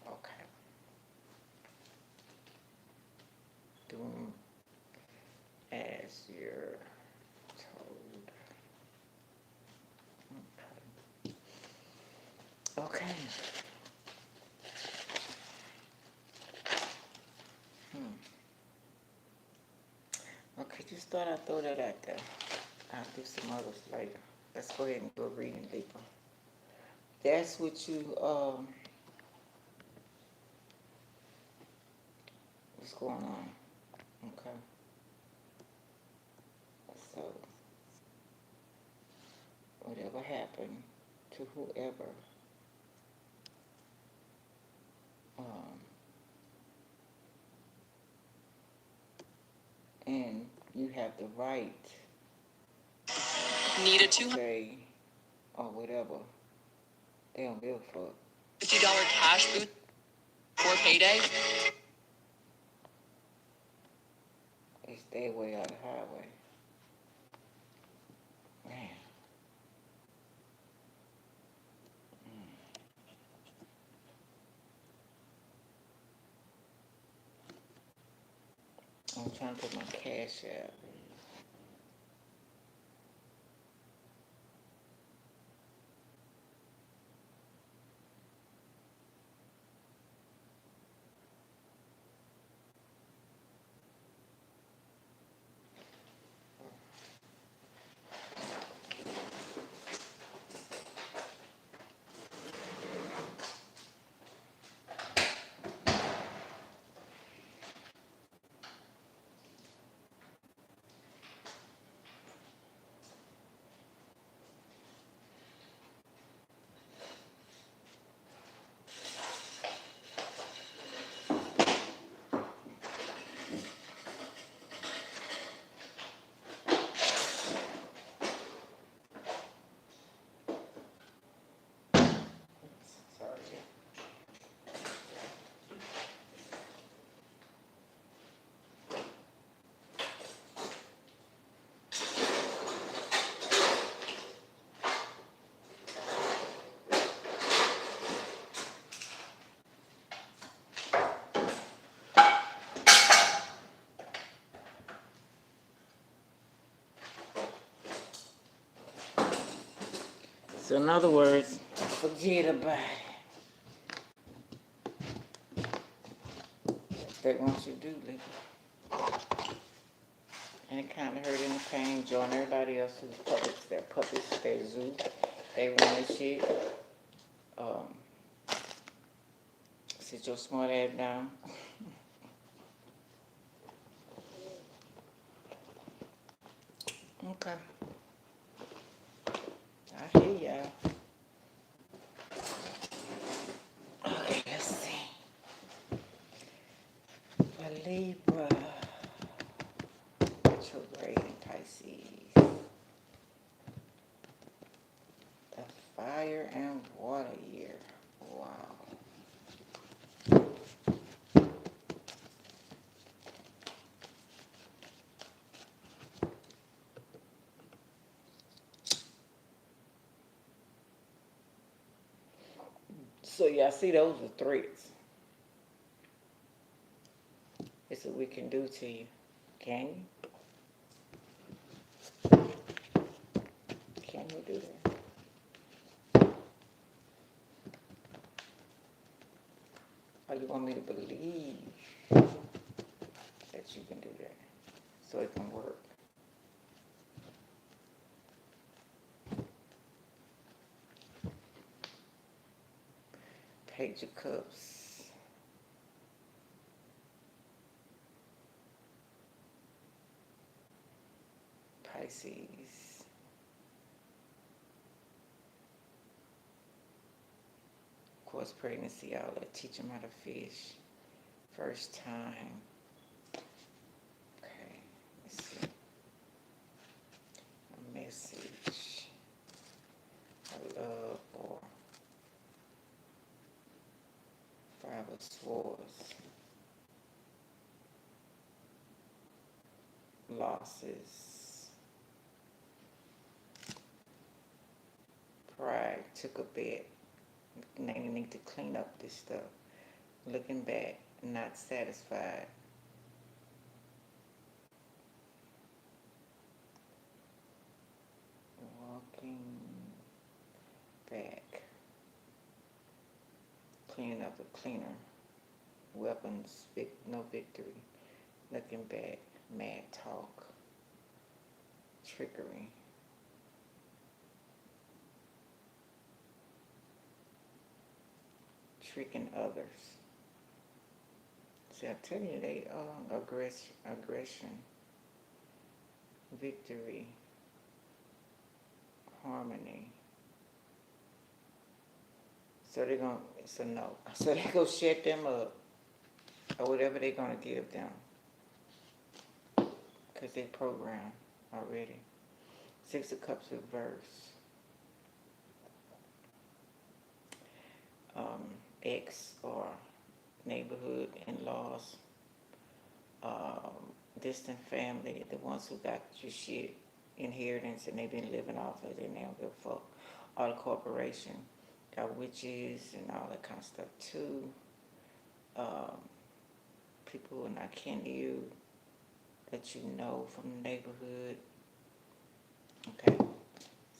Okay. Doing as you're told. Okay. Okay, just thought I'd throw that out there. I'll do some others later. Let's go ahead and go reading deeper. that's what you, what's going on. Okay. So, whatever happened to whoever, um, and you have the right Need a to say, or whatever. They don't give a fuck. $250 cash boost for payday. They stay way out of the highway. Man. I'm trying to put my cash out. Sorry. So in other words, forget about it. They want you to do, Libra. Any kind of hurt, any pain, join everybody else who's puppets. They're puppets, they're zoo. They run this shit. Um, Sit your smart ass down. Okay. I hear y'all. Okay, let's see. A Libra. Retrograde in Pisces. The fire and water year. Wow. So y'all see those are threats. It's what we can do to you. Can you? Can we do that? Or you want me to believe that you can do that so it can work? Page of Cups. Pisces. Of course, pregnancy, all that. Teach them how to fish. First time. Okay, let's see. A message. A love or Five of Swords. Losses. Pride. Took a bet. Now you need to clean up this stuff. Looking back, not satisfied. Walking back. Cleaning up the cleaner. Weapons, no victory. Looking back, mad talk. Trickery. tricking others. See, I tell you, they aggression, victory, harmony. So they're gonna, so no. So they go shut them up, or whatever they're gonna give them, because they programmed already. Six of Cups reverse. Ex or neighborhood in-laws, distant family, the ones who got your shit, inheritance, and they've been living off of it and they don't give a fuck. All the corporation, got witches and all that kind of stuff too. People who are not kin to you, that you know from the neighborhood. Okay,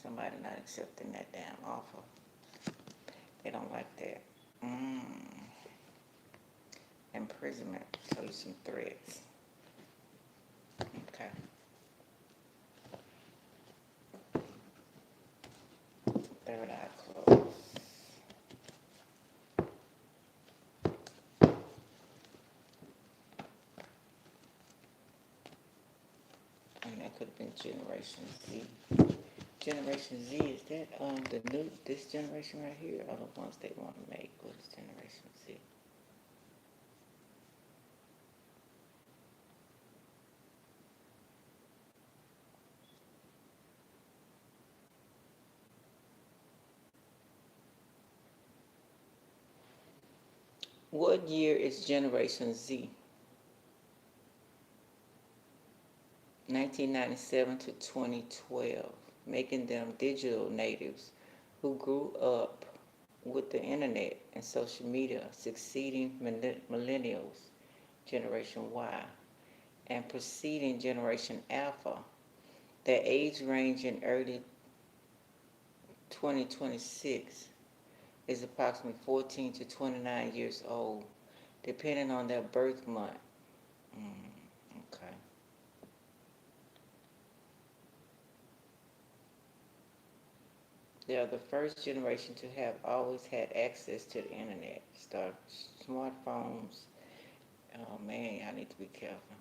somebody not accepting that damn offer. They don't like that. Imprisonment. Tell you some threats. Okay. Third eye closed. And that could have been Generation Z. Generation Z, is that the new, this generation right here, are the ones they want to make? What is Generation Z? What year is Generation Z? 1997 to 2012, making them digital natives who grew up with the internet and social media, succeeding millennials, Generation Y, and preceding Generation Alpha. Their age range in early 2026 is approximately 14 to 29 years old, depending on their birth month. Okay. They are the first generation to have always had access to the internet. Start smartphones. Oh man, I need to be careful.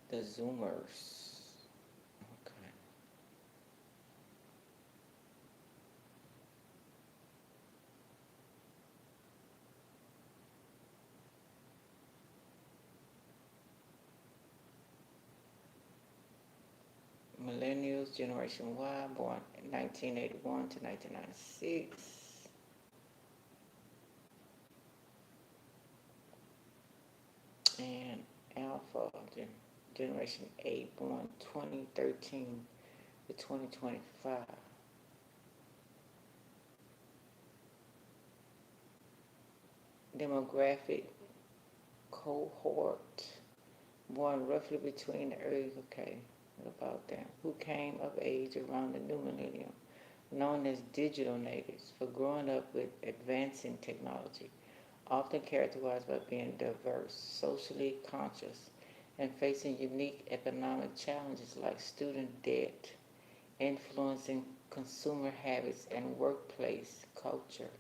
The Zoomers. Okay. Millennials, Generation Y, born in 1981 to 1996. And Alpha, Generation 8, born 2013 to 2025. Demographic cohort, born roughly between the early, okay, about that, who came of age around the new millennium, known as digital natives, for growing up with advancing technology, often characterized by being diverse, socially conscious, and facing unique economic challenges like student debt, influencing consumer habits and workplace culture.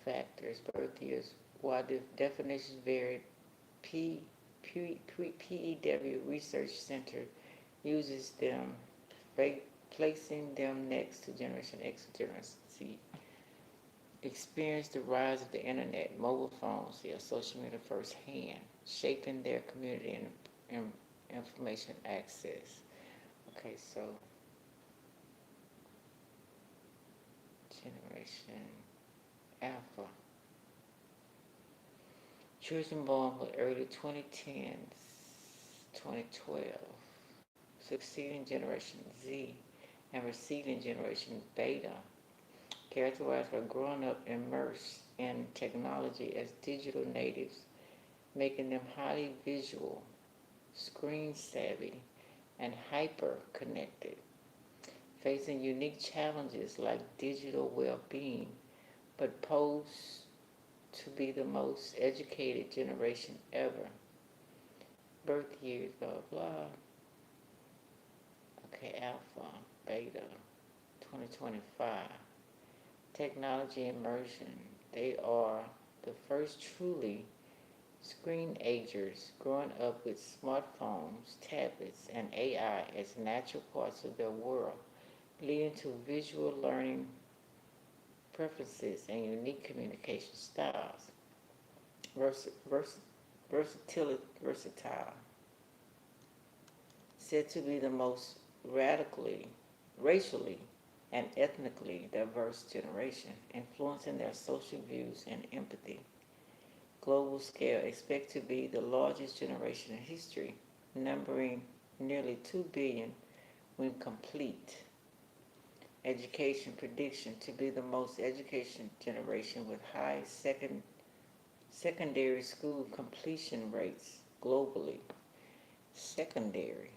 Factors, birth years. While the definitions vary, PEW Research Center uses them, placing them next to Generation X and Generation Z. Experience the rise of the internet, mobile phones, social media firsthand, shaping their community and information access. Okay, so Generation Alpha. Children born with early 2010s, 2012, succeeding Generation Z, and receiving Generation Beta, characterized by growing up immersed in technology as digital natives, making them highly visual, screen savvy, and hyper connected, facing unique challenges like digital well-being, but pose to be the most educated generation ever. Birth years, blah, blah. Okay, Alpha, Beta, 2025. Technology immersion. They are the first truly screen agers growing up with smartphones, tablets, and AI as natural parts of their world, leading to visual learning preferences and unique communication styles. Versatile, said to be the most racially, and ethnically diverse generation, influencing their social views and empathy. Global scale, expect to be the largest generation in history, numbering nearly 2 billion when complete. Education prediction to be the most education generation with high secondary school completion rates globally. Secondary.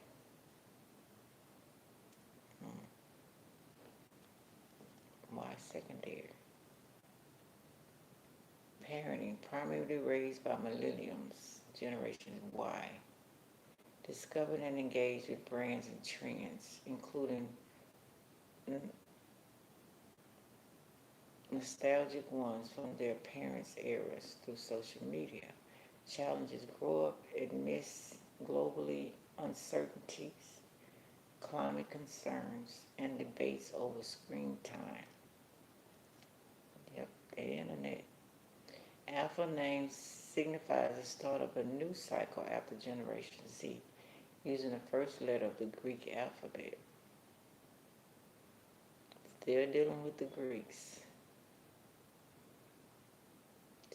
Why secondary? Parenting primarily raised by millennials, Generation Y. Discovered and engaged with brands and trends, including nostalgic ones from their parents' eras through social media. Challenges grow up amidst globally uncertainties, climate concerns, and debates over screen time. Yep, the internet. Alpha name signifies the start of a new cycle after Generation Z, using the first letter of the Greek alphabet. Still dealing with the Greeks.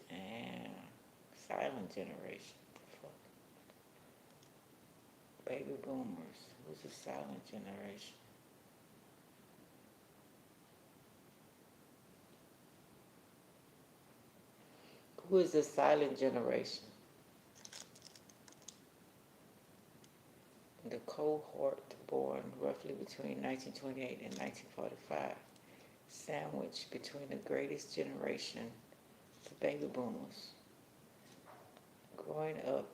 Damn. Silent generation. Fuck. Baby boomers. Who's the silent generation? Who is the silent generation? The cohort born roughly between 1928 and 1945, sandwiched between the greatest generation, the baby boomers, growing up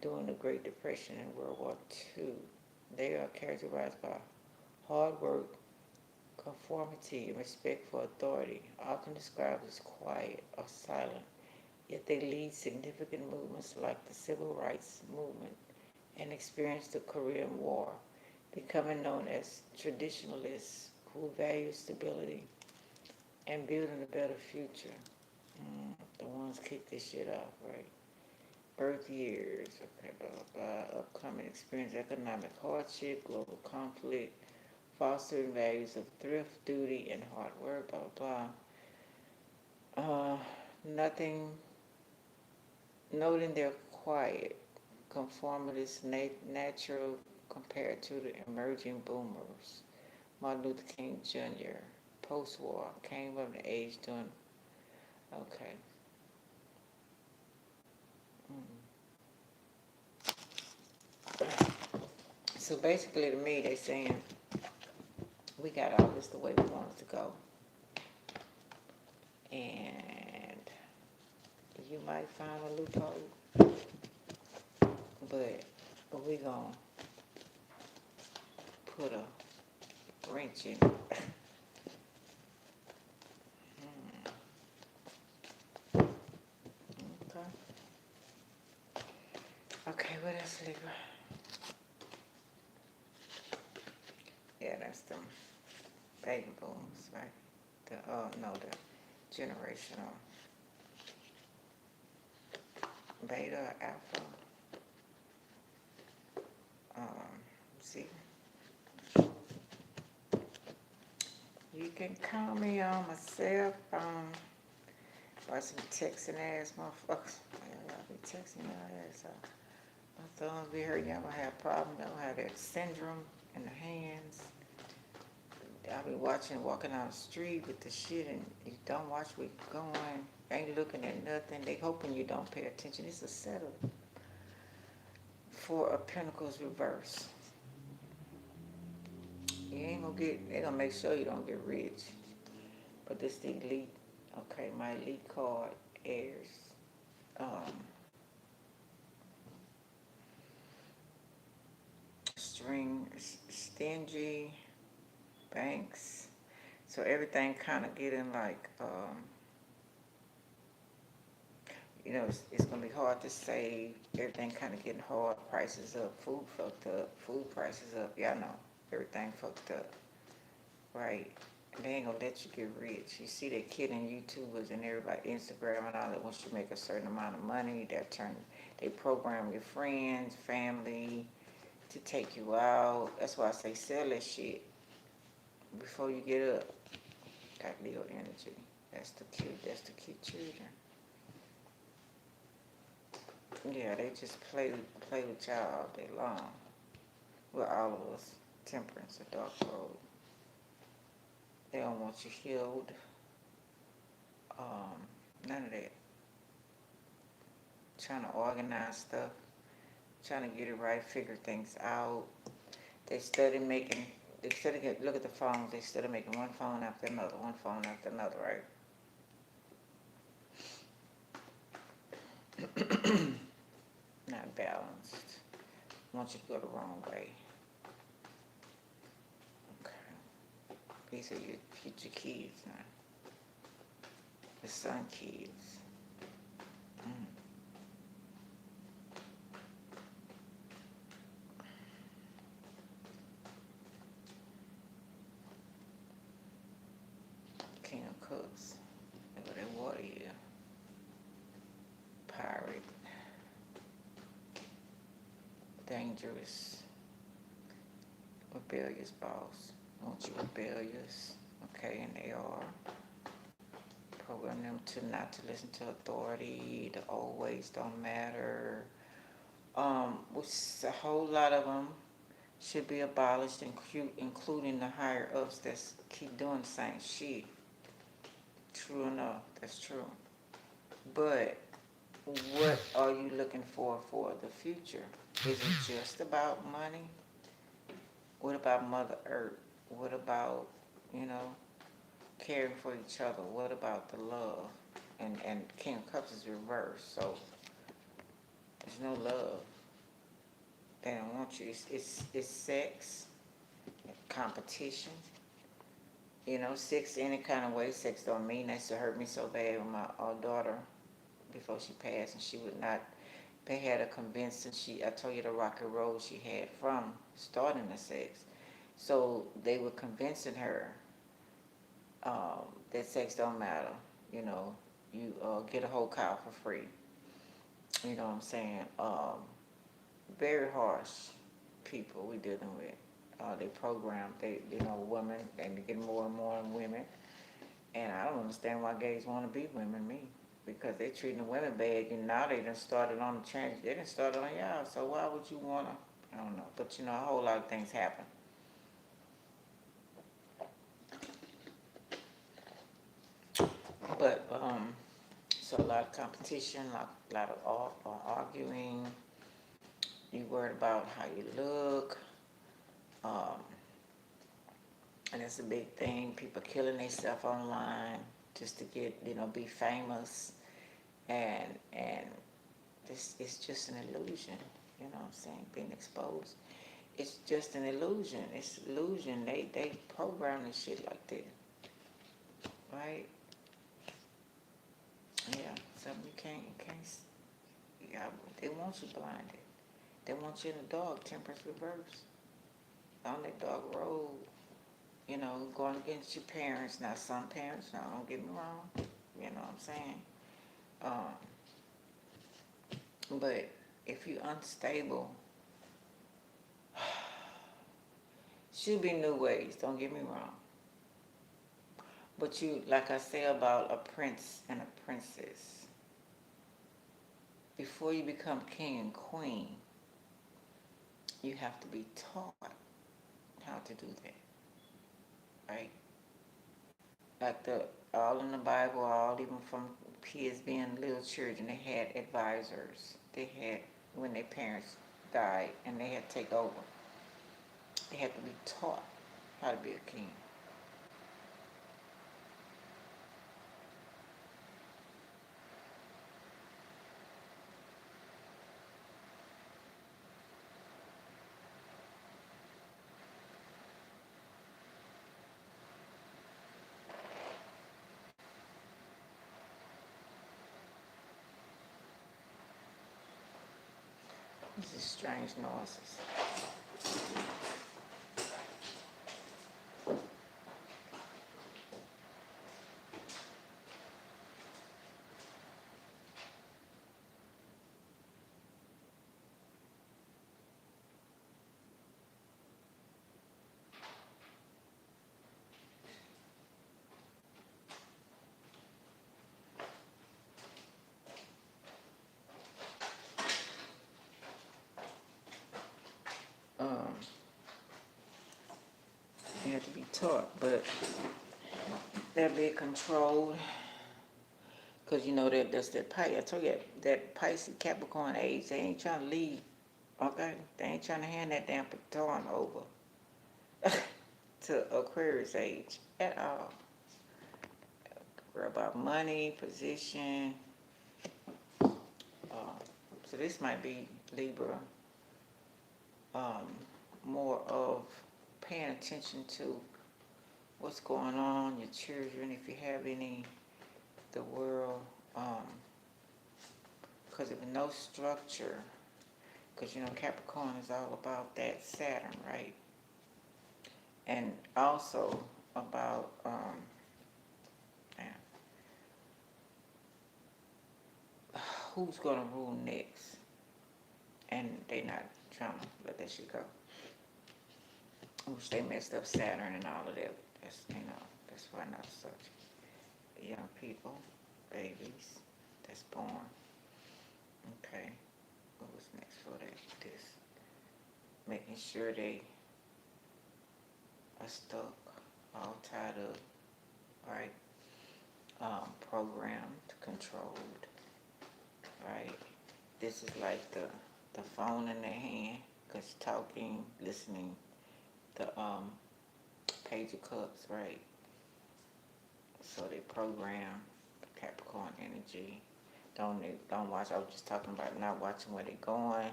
during the Great Depression and World War II. They are characterized by hard work, conformity, and respect for authority, often described as quiet or silent, yet they lead significant movements like the Civil Rights Movement and experienced the Korean War, becoming known as traditionalists who value stability and building a better future. The ones kick this shit off, right? Birth years, okay, blah, blah, blah. Upcoming experience, economic hardship, global conflict, fostering values of thrift, duty, and hard work, blah, blah, blah. Nothing, noting their quiet, conformist natural compared to the emerging boomers. Martin Luther King Jr., post-war, came of age during, okay. So basically to me, they saying, we got all this the way we want it to go. And you might find a loophole, but we gonna put a wrench in it. Okay. Okay, what else, Libra? Yeah, that's them baby booms, right? The generational beta, alpha, Z. You can call me on my cell phone or some texting ass motherfuckers. Y'all be texting your ass off. My thumbs be hurting. Y'all gonna have problems. Y'all gonna have that syndrome in the hands. I be walking down the street with the shit, and you don't watch where you're going. Ain't looking at nothing. They hoping you don't pay attention. It's a setup for a Pentacles reverse. You ain't gonna get. They gonna make sure you don't get rich. But this the elite. Okay, my elite card airs. Stingy, banks, So everything kind of getting like, it's gonna be hard to save. Everything kind of getting hard. Prices up. Food fucked up. Food prices up. Y'all know everything fucked up, right? And they ain't gonna let you get rich. You see that killing YouTubers and everybody Instagram and all that. Once you make a certain amount of money, they program your friends, family to take you out. That's why I say sell that shit before you get up. Got Leo energy. That's the cute. That's the cute children. Yeah, they just play with y'all all day long. With all of us, temperance, a dark road. They don't want you healed. None of that. Trying to organize stuff, trying to get it right, figure things out. They study making. They study look at the phones. They study making one phone after another, one phone after another, right? Not balanced. Want you to go the wrong way. Okay. These are your future kids now. The son kids. King of Cups. Look at that water here. Pirate. Dangerous. Rebellious boss. Want you rebellious. Okay, and they are. Program them to not to listen to authority. The old ways don't matter. Which a whole lot of them should be abolished, including the higher ups that keep doing the same shit. True enough, that's true. But what are you looking for the future? Is it just about money? What about Mother Earth? What about, caring for each other? What about the love? And King of Cups is reversed, so there's no love. They don't want you. It's sex, competition. Sex any kind of way. Sex don't mean that. Used to hurt me so bad with my daughter before she passed, and she would not. They had her convinced, and I told you the rocky road she had from starting the sex. So they were convincing her that sex don't matter. You get a whole cow for free. You know what I'm saying? Very harsh people we dealing with. They program, women, and they get more and more women. And I don't understand why gays want to be women, me. Because they treating the women bad, and now they done started on the trans, they done started on y'all, so why would you want to, I don't know. But a whole lot of things happen. But, so a lot of competition, a lot of arguing. You worried about how you look. And it's a big thing. People killing themselves online just to get, be famous. And it's just an illusion. You know what I'm saying? Being exposed. It's just an illusion. It's illusion. They program this shit like that. Right? Yeah. Something you can't, yeah, they want you blinded. They want you in the dog, temperance reverse. On that dog road, going against your parents. Now, some parents, now, don't get me wrong. You know what I'm saying? But if you're unstable, should be new ways, don't get me wrong. But you, like I say about a prince and a princess, before you become king and queen, you have to be taught how to do that, right? Like all in the Bible, all even from kids being little children, they had advisors. They had, when their parents died and they had to take over, they had to be taught how to be a king. strange noises. Um, you have to be taught, but they're being controlled. Because you know that's that Pisces. I told you that Pisces Capricorn age, they ain't trying to leave. Okay? They ain't trying to hand that damn baton over to Aquarius age at all. We're about money, position. So this might be Libra, um, more of paying attention to what's going on, your children, if you have any, the world, because if no structure, because you know Capricorn is all about that Saturn, right? And also about who's gonna rule next, and they not trying to let that shit go. Which they messed up Saturn and all of that. That's that's why not such young people, babies that's born. Okay, what was next for that? This making sure they are stuck, all tied up, right? Programmed, controlled, right? This is like the phone in their hand, cause talking, listening, the Page of Cups, right? So they program Capricorn energy. Don't watch. I was just talking about not watching where they're going.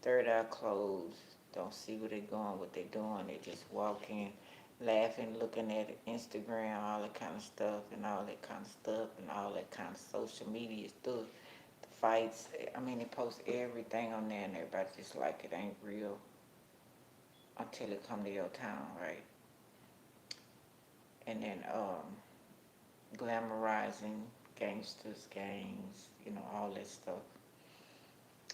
Third eye closed. Don't see where they're going, what they're doing. They just walking, laughing, looking at Instagram, all that kind of stuff, and all that kind of stuff, and all that kind of social media stuff. The fights. I mean, they post everything on there, and everybody just like it ain't real until it come to your town, right? And then glamorizing gangsters, gangs, all that stuff.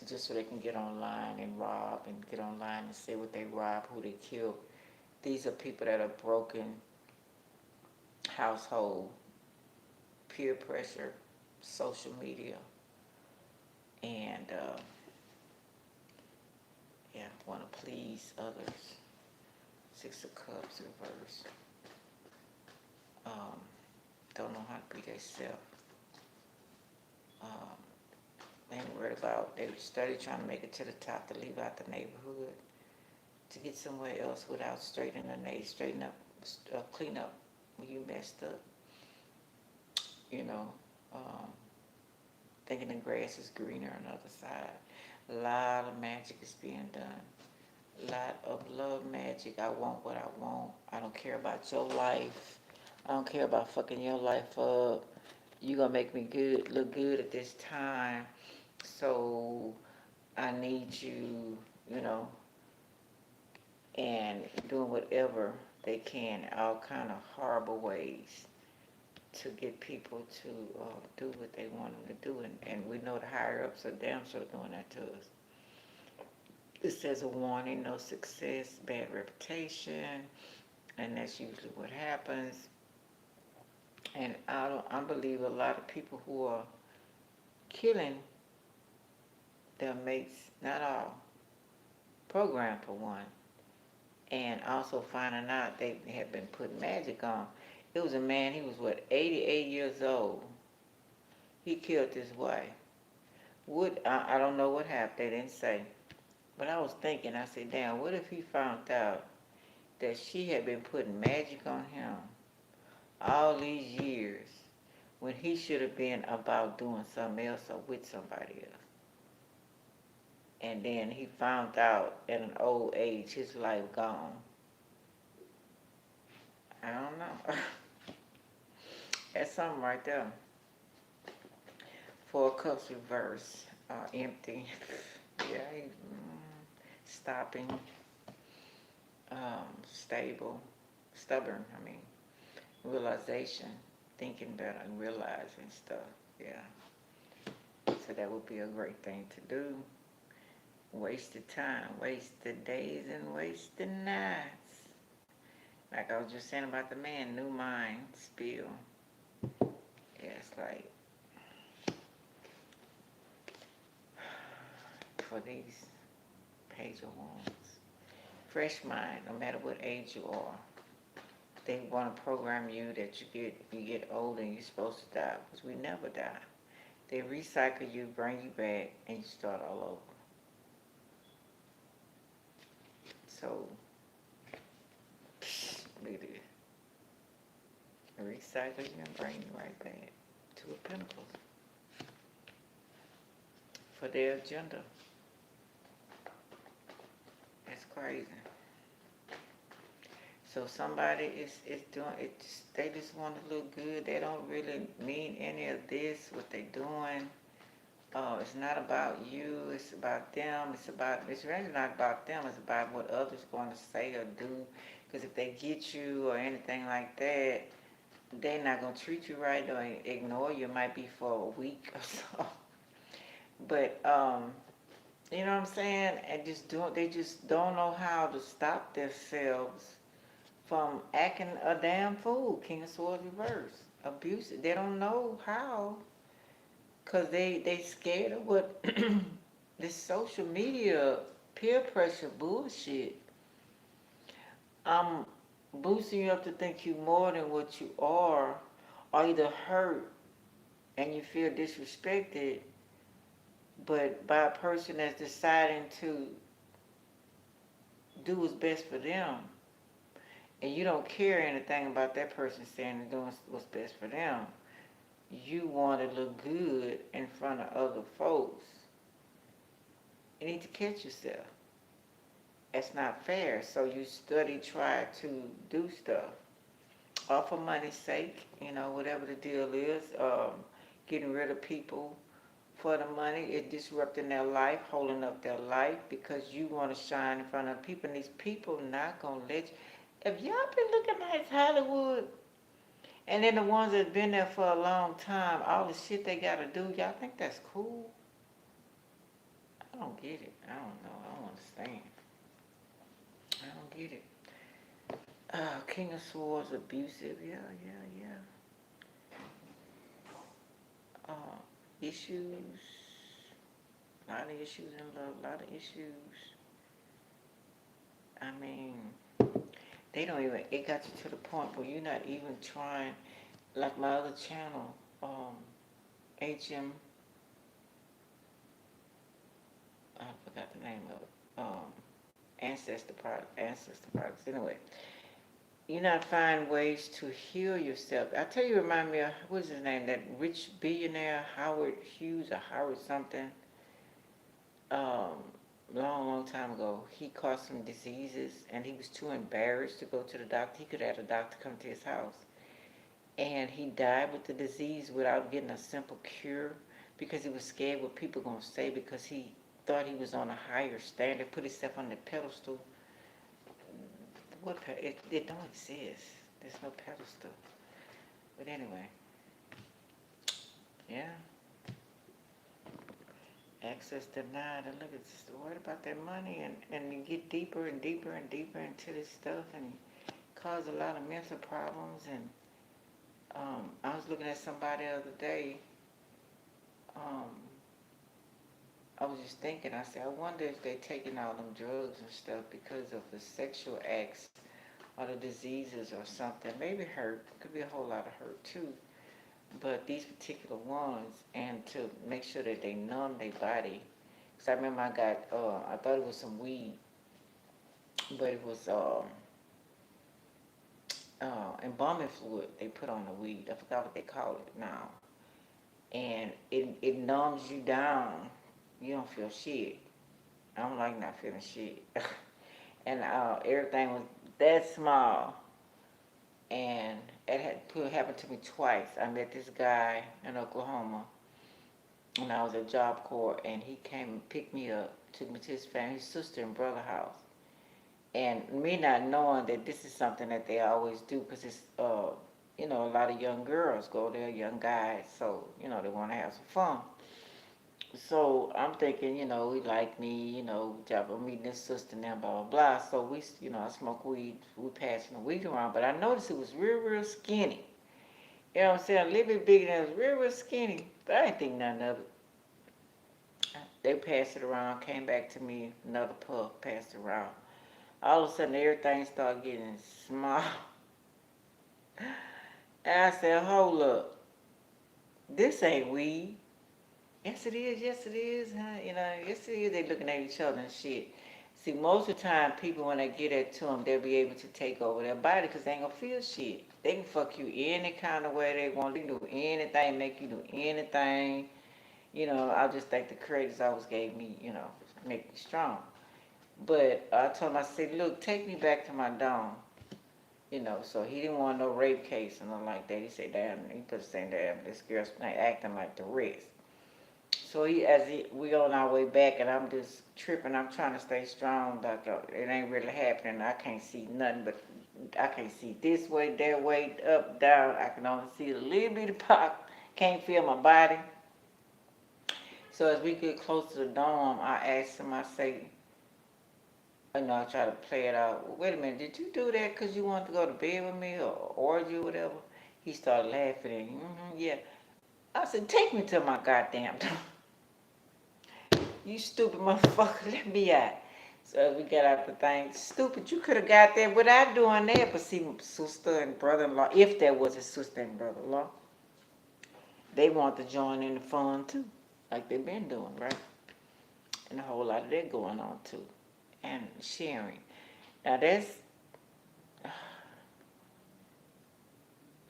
Just so they can get online and rob and get online and say what they rob, who they kill. These are people that are broken household, peer pressure, social media, and want to please others. Six of Cups reverse. Don't know how to be themselves. They ain't worried about, they study trying to make it to the top to leave out the neighborhood, to get somewhere else without straightening up, clean up when you messed up. Thinking the grass is greener on the other side. A lot of magic is being done. A lot of love magic. I want what I want. I don't care about your life. I don't care about fucking your life up. You gonna make me look good at this time. So I need you, and doing whatever they can, all kind of horrible ways to get people to do what they want them to do. And we know the higher ups are damn sure doing that to us. It says a warning, no success, bad reputation, and that's usually what happens. And I believe a lot of people who are killing their mates, not all, programmed for one, and also finding out they had been putting magic on. It was a man, he was 88 years old. He killed his wife. I don't know what happened, they didn't say. But I was thinking, I said, damn, what if he found out that she had been putting magic on him all these years when he should have been about doing something else or with somebody else? And then he found out at an old age, his life gone. I don't know. That's something right there. Four Cups reverse, empty. Yeah, stopping, stable, stubborn, realization, thinking better and realizing stuff. Yeah. So that would be a great thing to do. Wasted time, wasted days, and wasted nights. Like I was just saying about the man, new mind, spill. Yeah, it's like for these page of wands. Fresh mind, no matter what age you are. They want to program you that you get old and you're supposed to die, because we never die. They recycle you, bring you back, and you start all over. So, look at this. Recycle you and bring you right back to a pinnacle for their agenda. That's crazy. So somebody is doing it. They just want to look good. They don't really mean any of this. What they doing. It's not about you. It's about them. It's really not about them. It's about what others going to say or do. Because if they get you or anything like that, they're not going to treat you right or ignore you. It might be for a week or so. But, you know what I'm saying? And they just don't know how to stop themselves from acting a damn fool. King of Swords reverse. Abusive. They don't know how. Because they scared of what this social media peer pressure bullshit. I'm boosting you up to think you more than what you are, or either hurt and you feel disrespected, but by a person that's deciding to do what's best for them, and you don't care anything about that person saying and doing what's best for them. You want to look good in front of other folks. You need to catch yourself. It's not fair. So you try to do stuff. All for money's sake, whatever the deal is. Getting rid of people for the money. It's disrupting their life, holding up their life because you want to shine in front of people. And these people not going to let you. If y'all been looking at Hollywood, and then the ones that's been there for a long time, all the shit they got to do, y'all think that's cool? I don't get it. I don't know. I don't understand. I don't get it. King of Swords, abusive. Yeah. Issues. A lot of issues in love. A lot of issues. They don't even, it got you to the point where you're not even trying, like my other channel, HM, I forgot the name of it, Ancestor Products, anyway. You're not finding ways to heal yourself. I tell you, remind me of, what's his name, that rich billionaire, Howard Hughes or Howard something, long time ago. He caught some diseases and he was too embarrassed to go to the doctor. He could have had a doctor come to his house. And he died with the disease without getting a simple cure because he was scared what people were going to say because he thought he was on a higher standard, put himself on the pedestal. It don't exist. There's no pedestal. But anyway, yeah. Access denied, and look, it's just worried about their money, and you get deeper and deeper and deeper into this stuff, and cause a lot of mental problems. And I was looking at somebody the other day. I was just thinking, I said, I wonder if they're taking all them drugs and stuff because of the sexual acts or the diseases or something. Maybe hurt, could be a whole lot of hurt too. But these particular ones, and to make sure that they numb their body. Because I remember I thought it was some weed, but it was embalming fluid they put on the weed. I forgot what they call it now. And it numbs you down. You don't feel shit. I don't like not feeling shit. And everything was that small. And it happened to me twice. I met this guy in Oklahoma, when I was at Job Corps, and he came and picked me up, took me to his family, his sister and brother house. And me not knowing that this is something that they always do, because it's, a lot of young girls go there, young guys, so, they want to have some fun. So I'm thinking, he like me, job of meeting his sister and them, blah, blah, blah. So we, I smoke weed, we passing the weed around, but I noticed it was real, real skinny. You know what I'm saying? A little bit bigger than it was real, real skinny. But I didn't think nothing of it. They passed it around, came back to me, another puff, passed it around. All of a sudden, everything started getting small. And I said, hold up, this ain't weed. Yes, it is. Yes, it is. Huh? Yes, it is. They looking at each other and shit. See, most of the time, people, when they get it to them, they'll be able to take over their body because they ain't gonna feel shit. They can fuck you any kind of way they want. They can do anything, make you do anything. I just think the creators always gave me, make me strong. But I told him, I said, look, take me back to my dome. So he didn't want no rape case and nothing like that. He said, damn, he could have said, damn, this girl's acting like the rest. So we on our way back, and I'm just tripping. I'm trying to stay strong, like it ain't really happening. I can't see nothing, but I can't see this way, that way, up, down. I can only see a little bit of pop. Can't feel my body. So as we get close to the dome, I asked him, I say, I try to play it out. Well, wait a minute, did you do that because you wanted to go to bed with me or orgy or whatever? He started laughing and, yeah. I said, take me to my goddamn dome. You stupid motherfucker, let me out. So as we got out the thing, stupid, you could have got there without doing that. But see, sister and brother-in-law, if there was a sister and brother-in-law, they want to join in the fun too, like they've been doing, right? And a whole lot of that going on too, and sharing. Now that's,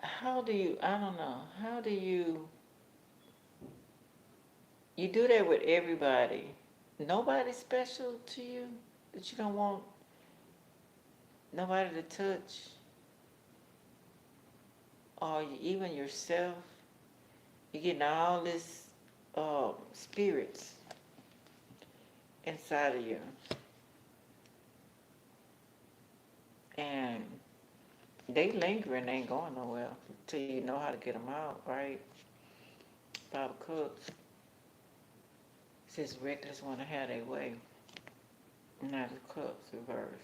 how do you, I don't know, how do you do that with everybody? Nobody special to you that you don't want nobody to touch? Or even yourself? You're getting all this spirits inside of you. And they linger and ain't going nowhere until you know how to get them out, right? Baba Cooks says reckless want to have their way. Not the Cooks reverse.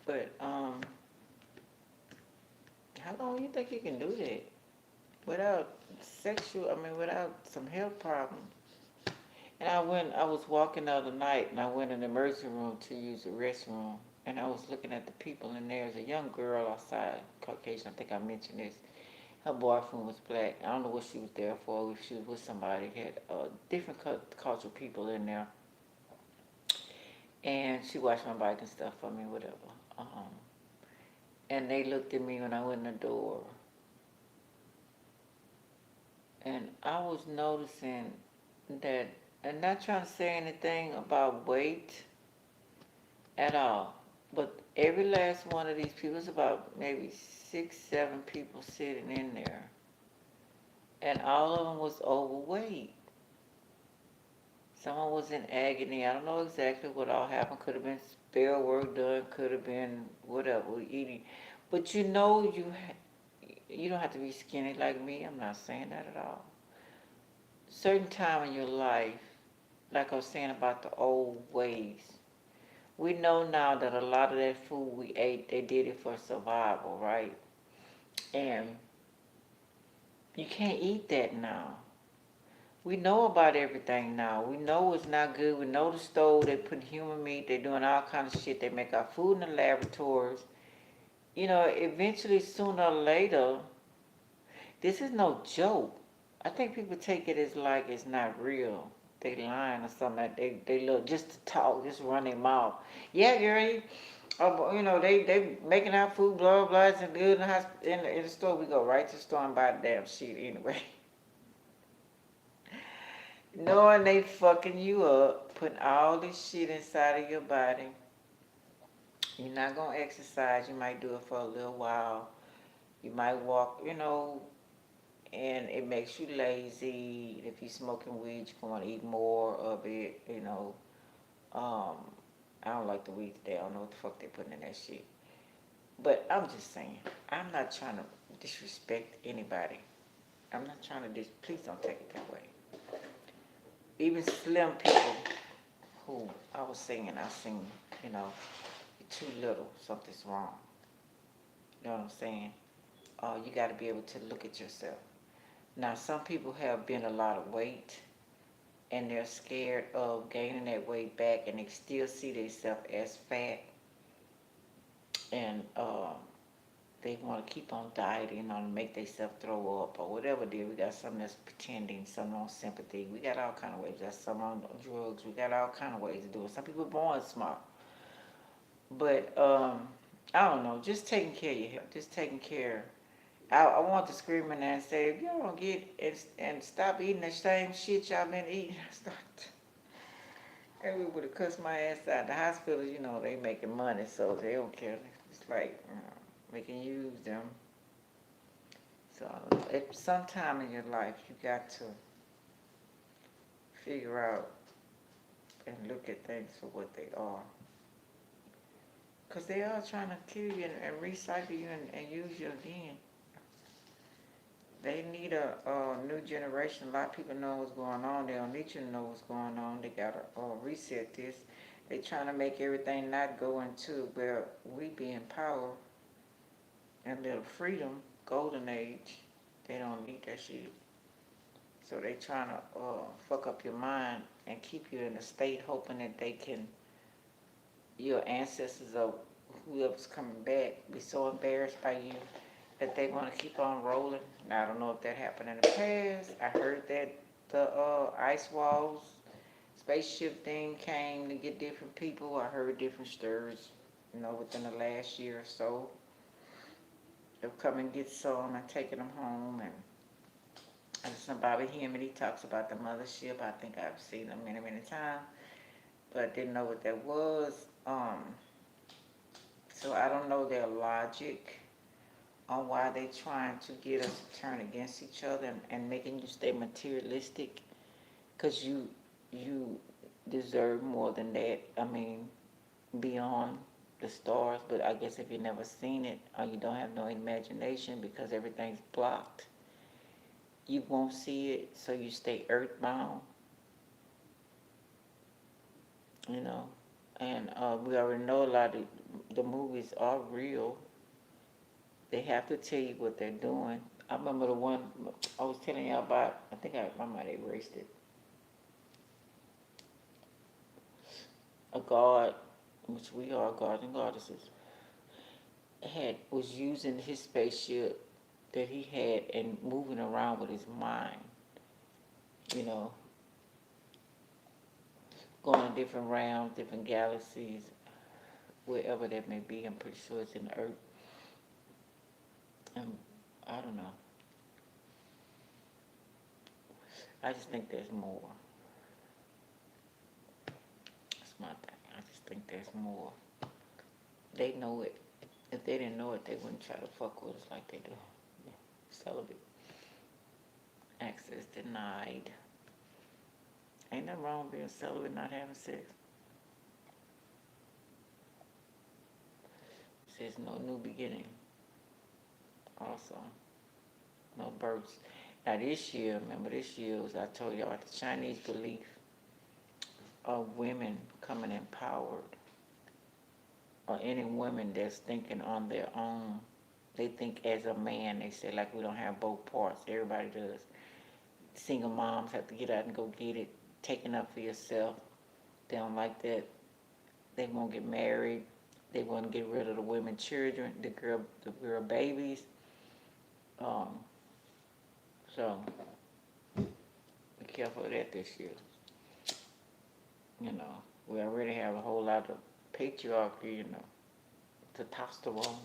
But how long you think you can do that without without some health problems? And I was walking the other night, and I went in the emergency room to use the restroom, and I was looking at the people, and there's a young girl outside, Caucasian, I think I mentioned this. Her boyfriend was black. I don't know what she was there for, if she was with somebody. Had different cultural people in there. And she washed my bike and stuff for me, whatever. And they looked at me when I went in the door. And I was noticing that, and not trying to say anything about weight at all, but every last one of these people, it's about maybe 6, 7 people sitting in there, and all of them was overweight. Someone was in agony. I don't know exactly what all happened. Could have been spell work done. Could have been whatever eating. But you don't have to be skinny like me. I'm not saying that at all. Certain time in your life, like I was saying about the old ways, we know now that a lot of that food we ate, they did it for survival, right? And you can't eat that now. We know about everything now. We know it's not good. We know the stove, they put human meat, they're doing all kinds of shit. They make our food in the laboratories. Eventually, sooner or later, this is no joke. I think people take it as like it's not real. They lying or something. Like they look just to talk, just run their mouth. Yeah, girl, they making our food, blah, blah, blah. It's good in the store. We go right to the store and buy the damn shit anyway. Knowing they fucking you up, putting all this shit inside of your body. You're not going to exercise. You might do it for a little while. You might walk, and it makes you lazy. If you're smoking weed, you're going to eat more of it, you know. Um, I don't like the weed today. I don't know what the fuck they putting in that shit. But I'm just saying, I'm not trying to disrespect anybody. I'm not trying to please don't take it that way. Even slim people who I was singing, I sing, you know, you're too little, something's wrong. You know what I'm saying? You got to be able to look at yourself. Now, some people have been a lot of weight and they're scared of gaining that weight back and they still see themselves as fat and they want to keep on dieting or make themselves throw up or whatever it is. We got some that's pretending, some on sympathy. We got all kind of ways. We got some on drugs. We got all kind of ways to do it. Some people are born smart. But I don't know, just taking care of your health, just taking care. I want to scream in there and say, if y'all don't get and stop eating the same shit y'all been eating, start. And we would have cussed my ass out. The hospitals, you know, they making money, so they don't care. It's like we can use them. So at some time in your life, you got to figure out and look at things for what they are. Because they are trying to kill you and recycle you and use you again. They need a new generation. A lot of people know what's going on. They don't need you to know what's going on. They got to reset this. They trying to make everything not go into where we be in power and little freedom, golden age. They don't need that shit. So they trying to fuck up your mind and keep you in a state hoping that they can, your ancestors or whoever's coming back, be so embarrassed by you that they want to keep on rolling. Now, I don't know if that happened in the past. I heard that the ice walls, spaceship thing came to get different people. I heard different stories, you know, within the last year or so. They'll come and get some and taking them home. And I listen to Bobby Hemmett. He talks about the mothership. I think I've seen them many, many times, but didn't know what that was. So I don't know their logic on why they trying to get us to turn against each other and making you stay materialistic, because you deserve more than that. I mean, beyond the stars. But I guess if you never seen it or you don't have no imagination because everything's blocked, you won't see it. So you stay earthbound, you know. And we already know a lot of the movies are real. They have to tell you what they're doing. I remember the one I was telling you about. I think I might have erased it. A god, which we are gods and goddesses, was using his spaceship that he had and moving around with his mind. You know, going to different realms, different galaxies, wherever that may be. I'm pretty sure it's in the Earth. And I don't know. I just think there's more. That's my thing. I just think there's more. They know it. If they didn't know it, they wouldn't try to fuck with us like they do. Celibate. Access denied. Ain't nothing wrong with being celibate, not having sex. It says no new beginning. Also, no births. Now this year, remember this year was, I told y'all, the Chinese belief of women coming empowered, or any women that's thinking on their own. They think as a man, they say like we don't have both parts. Everybody does. Single moms have to get out and go get it, taking up for yourself. They don't like that. They won't get married. They want to get rid of the women children, the girl babies. So be careful of that this year. You know, we already have a whole lot of patriarchy, you know, testosterone.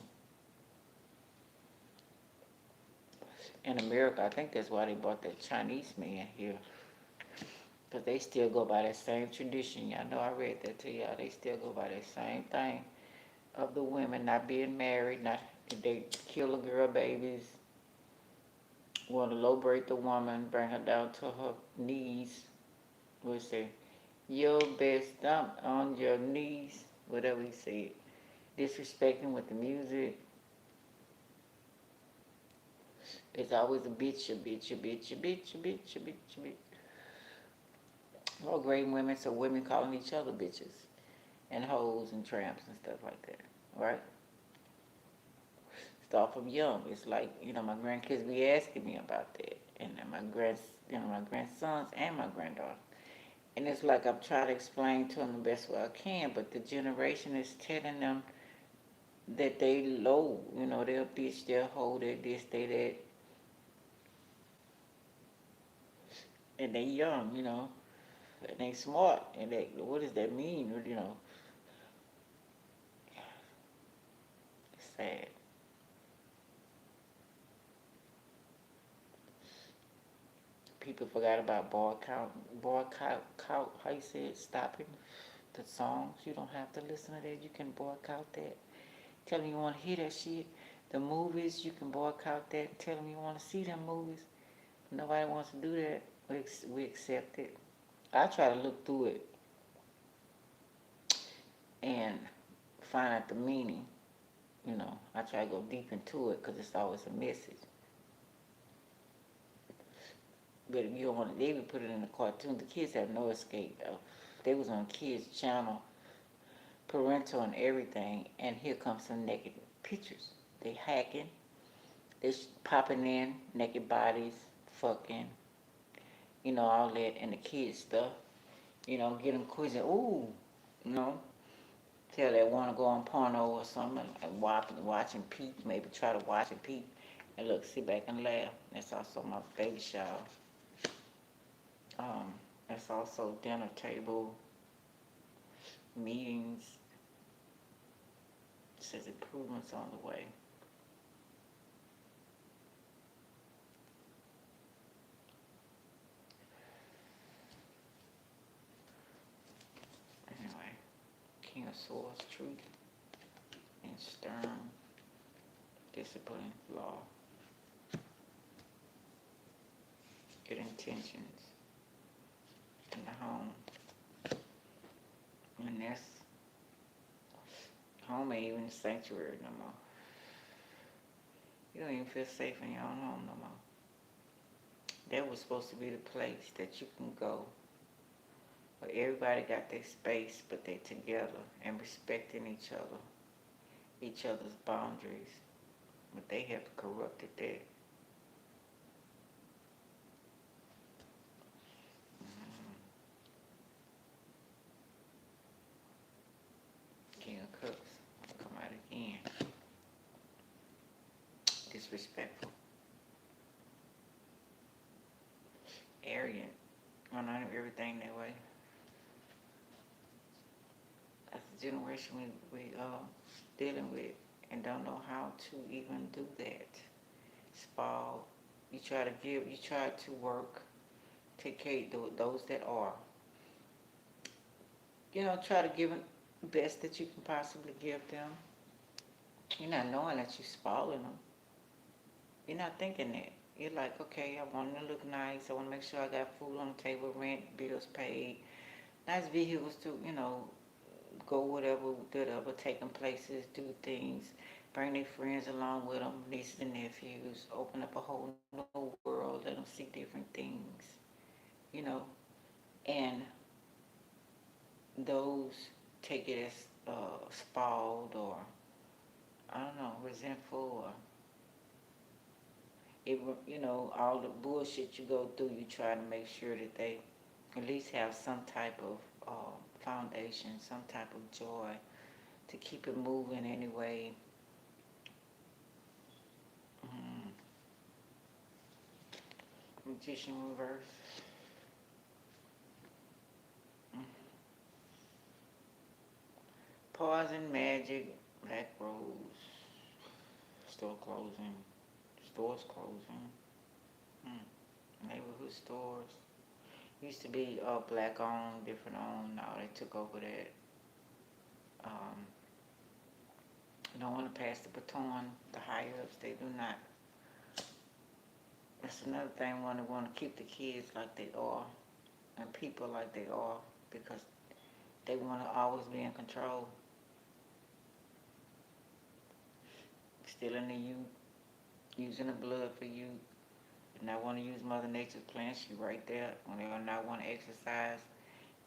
In America, I think that's why they brought that Chinese man here. Because they still go by that same tradition. Y'all know I read that to y'all. They still go by that same thing of the women not being married, not they kill the girl babies, Want to low break the woman, bring her down to her knees. What say? Your best dump on your knees. Whatever he said. Disrespecting with the music. It's always a bitch, a bitch, a bitch, a bitch, a bitch, a bitch, a bitch. All great women, so women calling each other bitches and hoes and tramps and stuff like that, right? Start from young. It's like, my grandkids be asking me about that, and then my grandsons and my granddaughter. And it's like I'm trying to explain to them the best way I can, but the generation is telling them that they low, they'll bitch, they'll hold it, this, they that, and they young, and they smart, and what does that mean, It's sad. People forgot about boycott, how you say it, stopping the songs. You don't have to listen to that. You can boycott that. Tell them you want to hear that shit. The movies, you can boycott that. Tell them you want to see them movies. Nobody wants to do that. We accept it. I try to look through it and find out the meaning. I try to go deep into it because it's always a message. But if you don't want to, they would put it in the cartoon. The kids have no escape though. They was on kids' channel, parental and everything, and here comes some naked pictures. They hacking, they popping in naked bodies, fucking, all that, and the kids stuff. Get them quizzing. Ooh, you know, tell they want to go on porno or something, and watching peep, maybe try to watch and peep, and look, sit back and laugh. That's also my baby shower. Um, that's also dinner table meetings. It says improvements on the way. Anyway, King of Swords, truth and stern discipline, law, good intentions in the home. And that's home ain't even a sanctuary no more. You don't even feel safe in your own home no more. That was supposed to be the place that you can go where everybody got their space, but they together and respecting each other's boundaries. But they have corrupted that. King of Cups, come out again. Disrespectful, arrogant, run on everything that way. That's the generation we dealing with and don't know how to even do that. Spoiled. You try to work, take care of those that are. Try to give them the best that you can possibly give them. You're not knowing that you're spoiling them. You're not thinking that. You're like, okay, I want to look nice. I want to make sure I got food on the table, rent, bills paid, nice vehicles to, go whatever, take them places, do things, bring their friends along with them, nieces and nephews, open up a whole new world, let them see different things, you know, and those take it as spoiled or, I don't know, resentful or, it, all the bullshit you go through, you try to make sure that they at least have some type of foundation, some type of joy to keep it moving anyway. Magician reverse. Poison, magic, black rose. Store closing. Stores closing. Neighborhood stores. Used to be black owned, different owned. Now they took over that. Um, don't want to pass the baton. The higher ups, they do not. That's another thing, want to keep the kids like they are and people like they are because they want to always be in control. Stealing the youth, using the blood for you. Not want to use Mother Nature's plan, she right there. When they not want to exercise,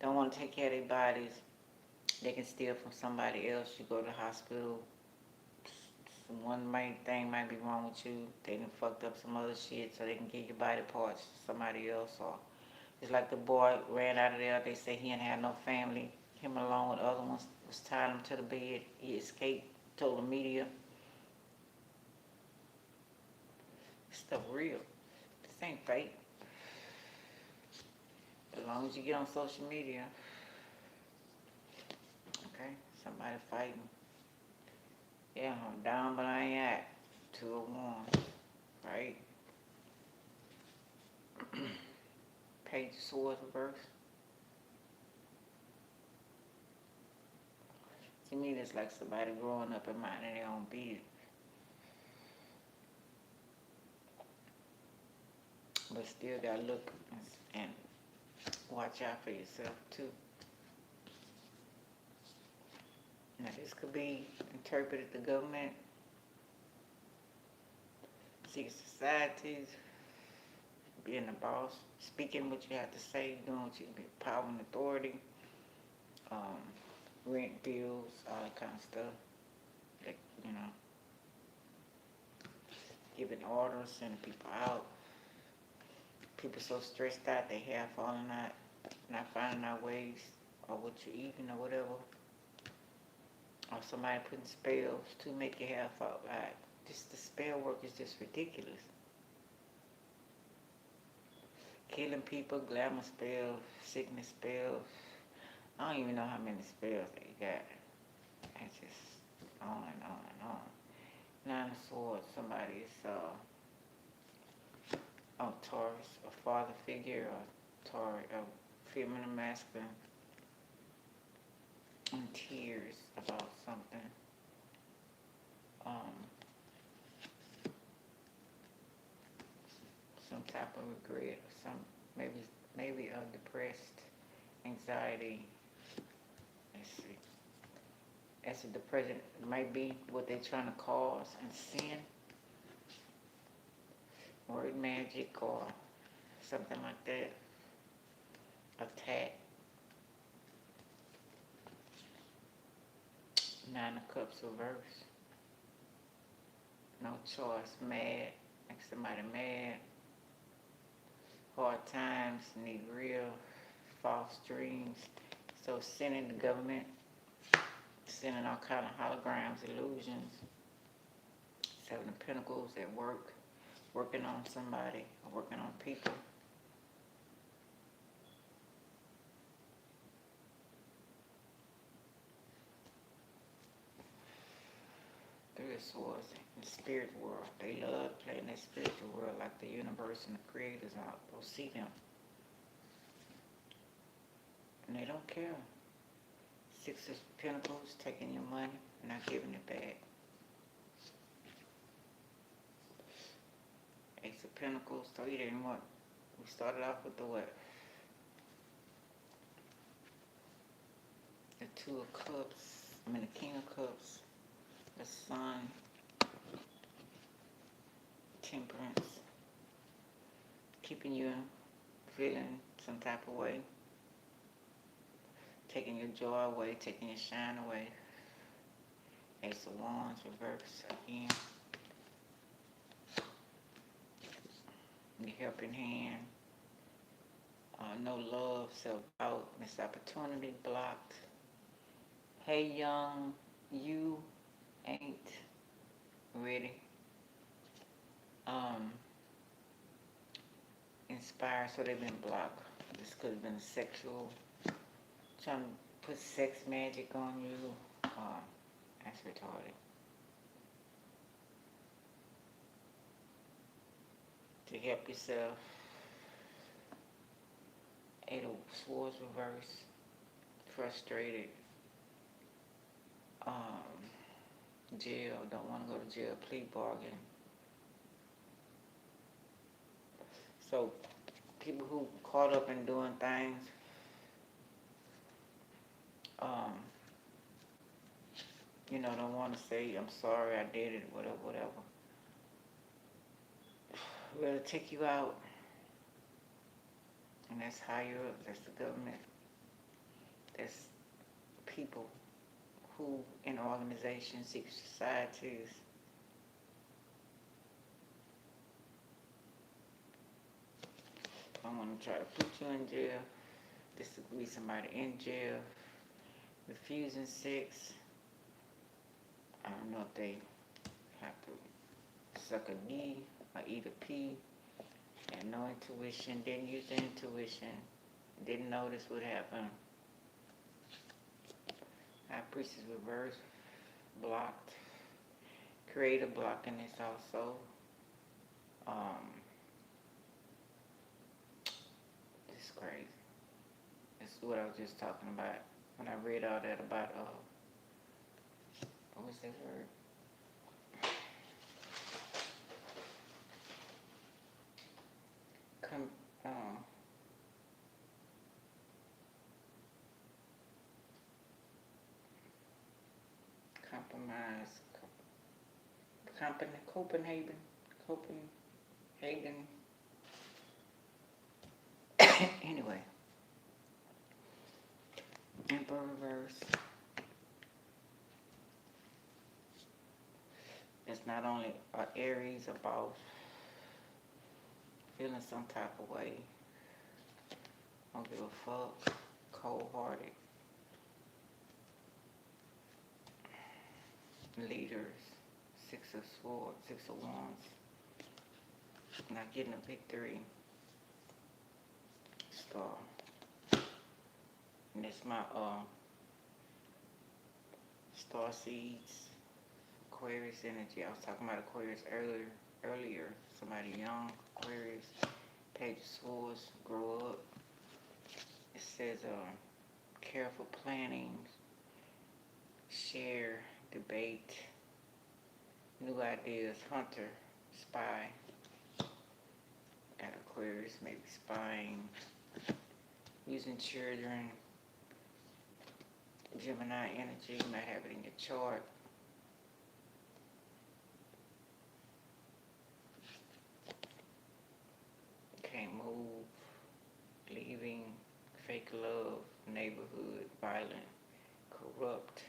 don't want to take care of their bodies, they can steal from somebody else. You go to the hospital, one main thing might be wrong with you. They done fucked up some other shit so they can give your body parts to somebody else. Or it's like the boy ran out of there. They say he didn't have no family. Him along with the other ones was tying him to the bed. He escaped, told the media. This stuff real. This ain't fake. As long as you get on social media, okay, somebody fighting. Yeah, I'm down, but I ain't at 201, right? Page Swords reverse. To me, it's like somebody growing up and minding their own business. But still gotta look and watch out for yourself too. Now this could be interpreted the government, secret societies, being the boss, speaking what you have to say, doing what you be power and authority, rent bills, all that kind of stuff. Like, giving orders, sending people out. People so stressed out they hair falling out, not finding out ways or what you're eating or whatever. Or somebody putting spells to make your hair fall out. Just the spell work is just ridiculous. Killing people, glamour spells, sickness spells. I don't even know how many spells they got. It's just on and on and on. Nine of Swords, somebody is Taurus, a father figure, or Taurus, a feminine, masculine, in tears about something. Some type of regret, or some maybe depressed, anxiety. Let's see. As the depression might be what they're trying to cause and sin, word magic or something like that. Attack. Nine of Cups reverse. No choice. Mad. Make somebody mad. Hard times. Need real. False dreams. So sending the government. Sending all kind of holograms, illusions. Seven of Pentacles at work. Working on somebody. Or working on people. Three of Swords in the spirit world. They love playing that spiritual world like the universe and the creators out. Go see them. And they don't care. Six of Pentacles, taking your money, not giving it back. Ace of Pentacles, so you didn't what? We started off with the what? The Two of Cups, the King of Cups, the Sun, Temperance, keeping you feeling some type of way, taking your joy away, taking your shine away. Ace of Wands, reverse again. Your helping hand. No love, self-doubt, missed opportunity, blocked. Hey young, you ain't ready. Inspired, so they've been blocked. This could have been sexual, trying to put sex magic on you. That's retarded. To help yourself. Eight of Swords reverse. Frustrated. Jail, don't want to go to jail, plea bargain. So people who caught up in doing things, um, don't want to say, I'm sorry I did it, whatever, whatever. Will take you out. And that's higher up, that's the government. That's people who in organizations, secret societies. I'm going to try to put you in jail. This will be somebody in jail. Refusing sex. I don't know if they have to suck a D or eat a P. Had no intuition, didn't use the intuition, didn't notice what happened. High priest is reversed, blocked. Creator blocking this also. This is crazy. This is what I was just talking about when I read all that about what was that word? Compromise. Copenhagen. Anyway. Emperor reverse. It's not only Aries about feeling some type of way. Don't give a fuck. Cold-hearted. Leaders. Six of Swords, Six of Wands. Not getting a victory. Star. And that's my star seeds. Aquarius energy. I was talking about Aquarius earlier. Somebody young, Aquarius. Page of Swords, grow up. It says careful planning, share, debate, new ideas, hunter, spy. Got Aquarius, maybe spying, using children, Gemini energy, you might have it in your chart. Can't move, leaving, fake love, neighborhood, violent, corrupt.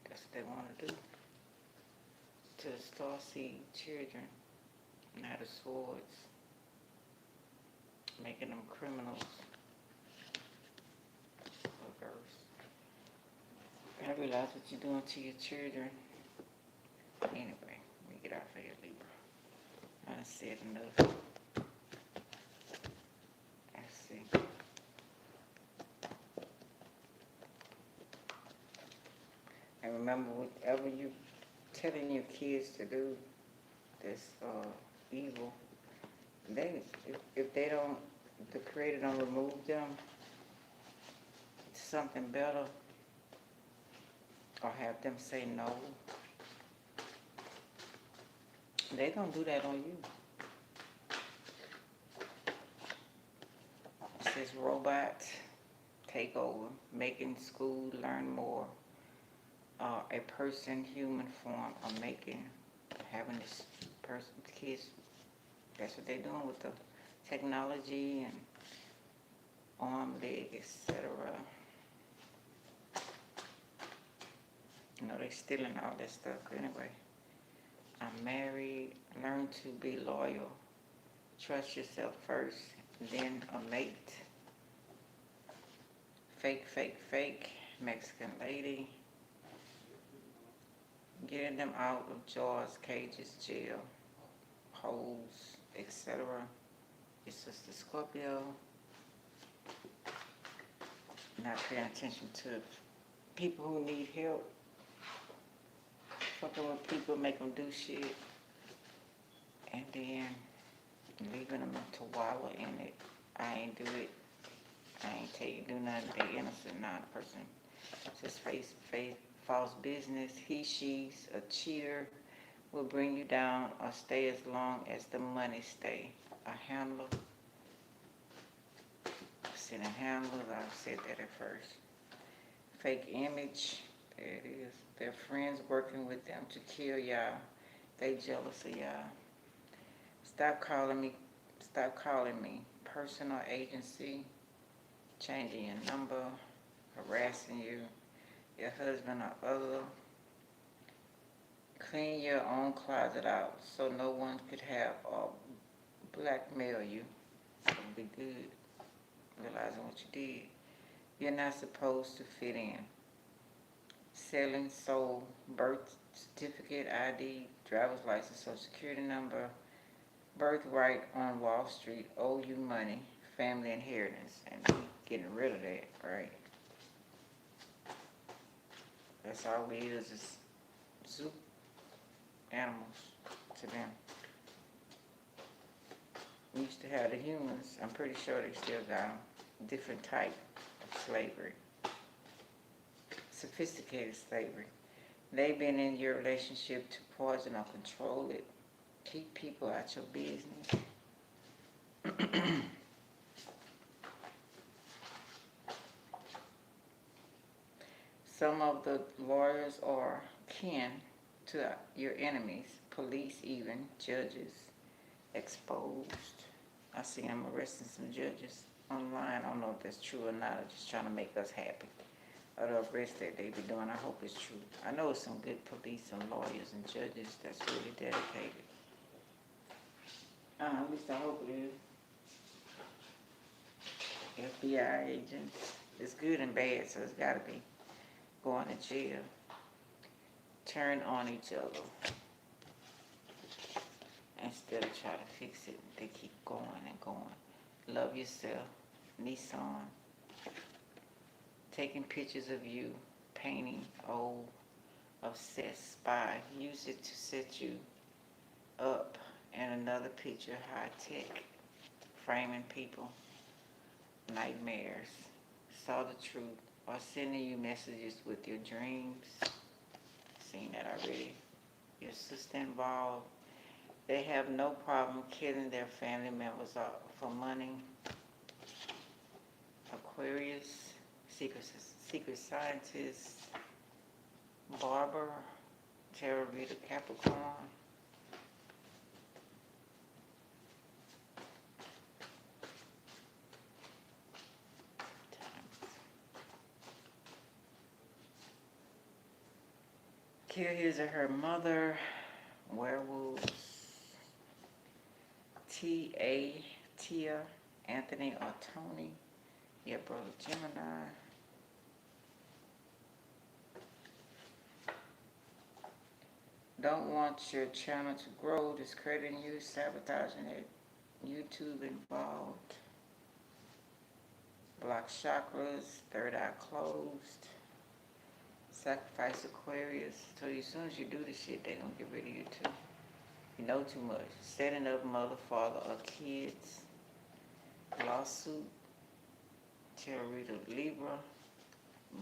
That's what they want to do. To the starseed children, Knight of Swords, making them criminals. Reverse. I realize what you're doing to your children. Anyway, let me get out of here, Libra. I done said enough. Let's see. And remember, whatever you telling your kids to do that's evil, if they don't, if the Creator don't remove them to something better, or have them say no, they gonna do that on you. It says robots take over, making school learn more. A person, human form, are having this person, kids, that's what they're doing with the technology and arm, leg, etc. They're stealing all that stuff. Anyway, I'm married, learn to be loyal, trust yourself first, then a mate. Fake, fake, fake, Mexican lady. Getting them out of jars, cages, jail, holes, etc. It's just the Scorpio. Not paying attention to people who need help. Fucking with people, make them do shit. And then leaving them to wallow in it. I ain't do it. I ain't tell you do nothing. They innocent, not a person. Just face false business. He, she's a cheater, will bring you down or stay as long as the money stay. a handler. Sending handlers, I said that at first. Fake image, there it is. Their friends working with them to kill y'all. They jealous of y'all. Stop calling me. Stop calling me. Personal agency, changing your number, harassing you, your husband or other. Clean your own closet out so no one could have or blackmail you. It'll be good. Realizing what you did. You're not supposed to fit in. Selling, sold, birth certificate, ID, driver's license, social security number, birthright on Wall Street, owe you money, family inheritance, and we getting rid of that, right? That's all we is zoo animals to them. We used to have the humans. I'm pretty sure they still got them. Different type of slavery. Sophisticated slavery. They've been in your relationship to poison or control it. Keep people out your business. Some of the lawyers are kin to your enemies, police even, judges, exposed. I see them arresting some judges online. I don't know if that's true or not. They're just trying to make us happy. Or the arrest that they be doing, I hope it's true. I know some good police and lawyers and judges that's really dedicated. At least I hope it is. FBI agents. It's good and bad, so it's gotta be. Going to jail. Turn on each other. Instead of trying to fix it, they keep going and going. Love yourself. Nissan. Taking pictures of you. Painting. Old. Obsessed. Spy. Use it to set you up. And another picture. High tech. Framing people. Nightmares. Saw the truth. Or sending you messages with your dreams. Seen that already. Your sister involved. They have no problem killing their family members for money. Aquarius. Secret scientist. Barber. Tarot reader Capricorn. Kill his or her mother. Werewolves. T.A. Tia. Anthony or Tony. Your brother Gemini. Don't want your channel to grow. Discrediting you. Sabotaging it. YouTube involved. Block chakras. Third eye closed. Sacrifice Aquarius. So as soon as you do this shit, they're gonna get rid of you too. You know too much. Setting up mother, father, or kids. Lawsuit. Tarot reader Libra.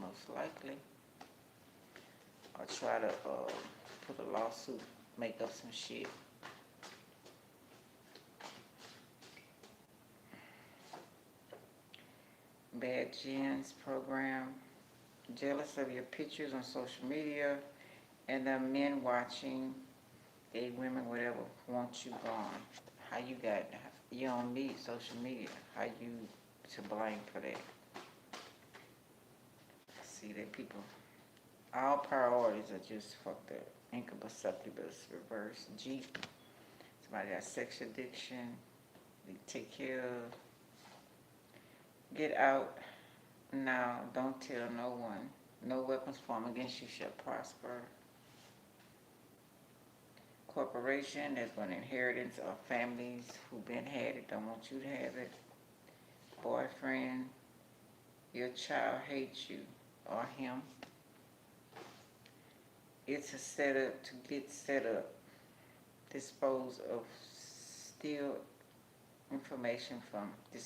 Most likely. Or try to put a lawsuit, make up some shit. Bad Gens program. Jealous of your pictures on social media, and the men watching, gay women, whatever, want you gone. How you don't need social media. How you to blame for that? See that people, all priorities are just fucked up. Incubus, succubus, reverse, G. Somebody got sex addiction. They take care of. Get out. Now, don't tell no one. No weapons formed against you shall prosper. Corporation, there's an inheritance of families who've been had it, don't want you to have it. Boyfriend, your child hates you or him. It's a setup to get set up. Dispose of steal information from the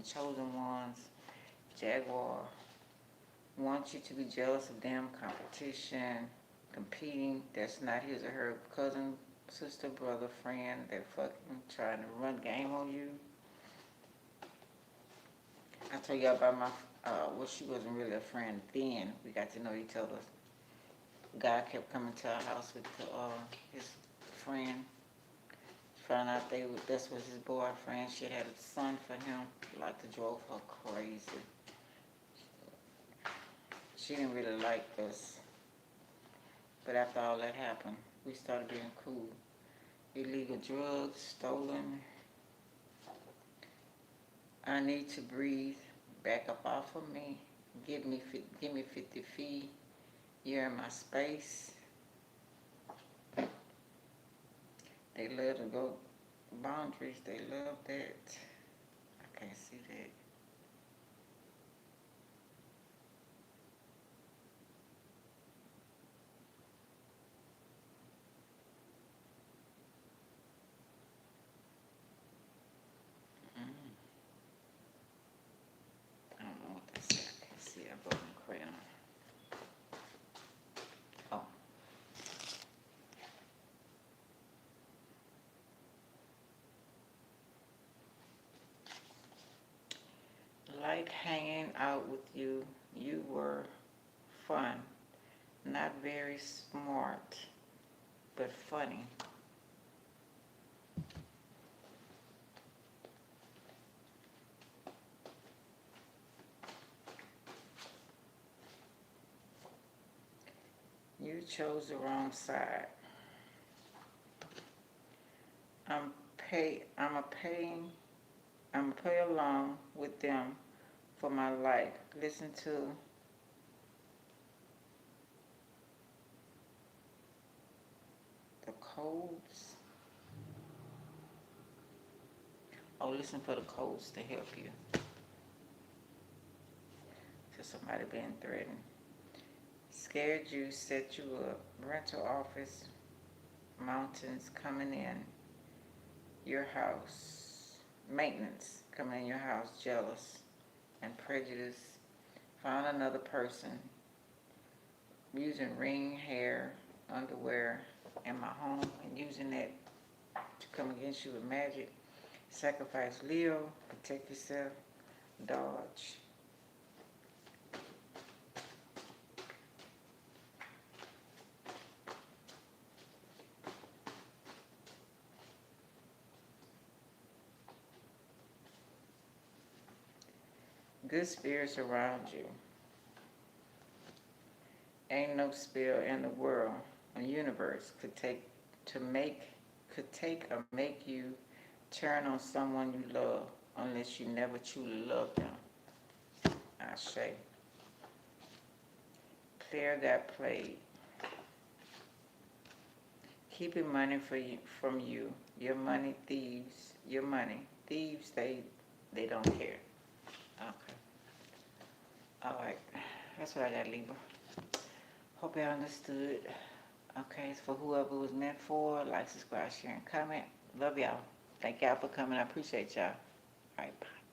chosen ones. Jaguar wants you to be jealous of them. Competition, competing. That's not his or her cousin, sister, brother, friend that fucking trying to run game on you. I told you about my, well, she wasn't really a friend then. We got to know each other. Guy kept coming to our house with his friend. Found out this was his boyfriend. She had a son for him. Like, to drove her crazy. She didn't really like us. But after all that happened, we started being cool. Illegal drugs, stolen. I need to breathe. Back up off of me. Give me 50 feet. You're in my space. They love to go boundaries. They love that. I can't see that. I don't know what that said. I can't see it. I brought my crayon. Oh. Like hanging out with you. You were fun. Not very smart, but funny. You chose the wrong side. I'm a pay along with them for my life. Listen to the codes. Oh, listen for the codes to help you. To somebody being threatened. Scared you, set you up. Rental office, mountains coming in your house. Maintenance coming in your house, jealous and prejudice. Found another person using ring, hair, underwear in my home and using that to come against you with magic. Sacrifice Leo, protect yourself, dodge. Good spirits around you. Ain't no spell in the world, a universe could take or make you turn on someone you love unless you never truly love them. I say. Claire got played. Keeping money from you. Your money thieves. Your money thieves. They don't care. Okay. All right. That's what I got, Libra. Hope y'all understood. Okay, it's for whoever it was meant for. Like, subscribe, share, and comment. Love y'all. Thank y'all for coming. I appreciate y'all. All right, bye.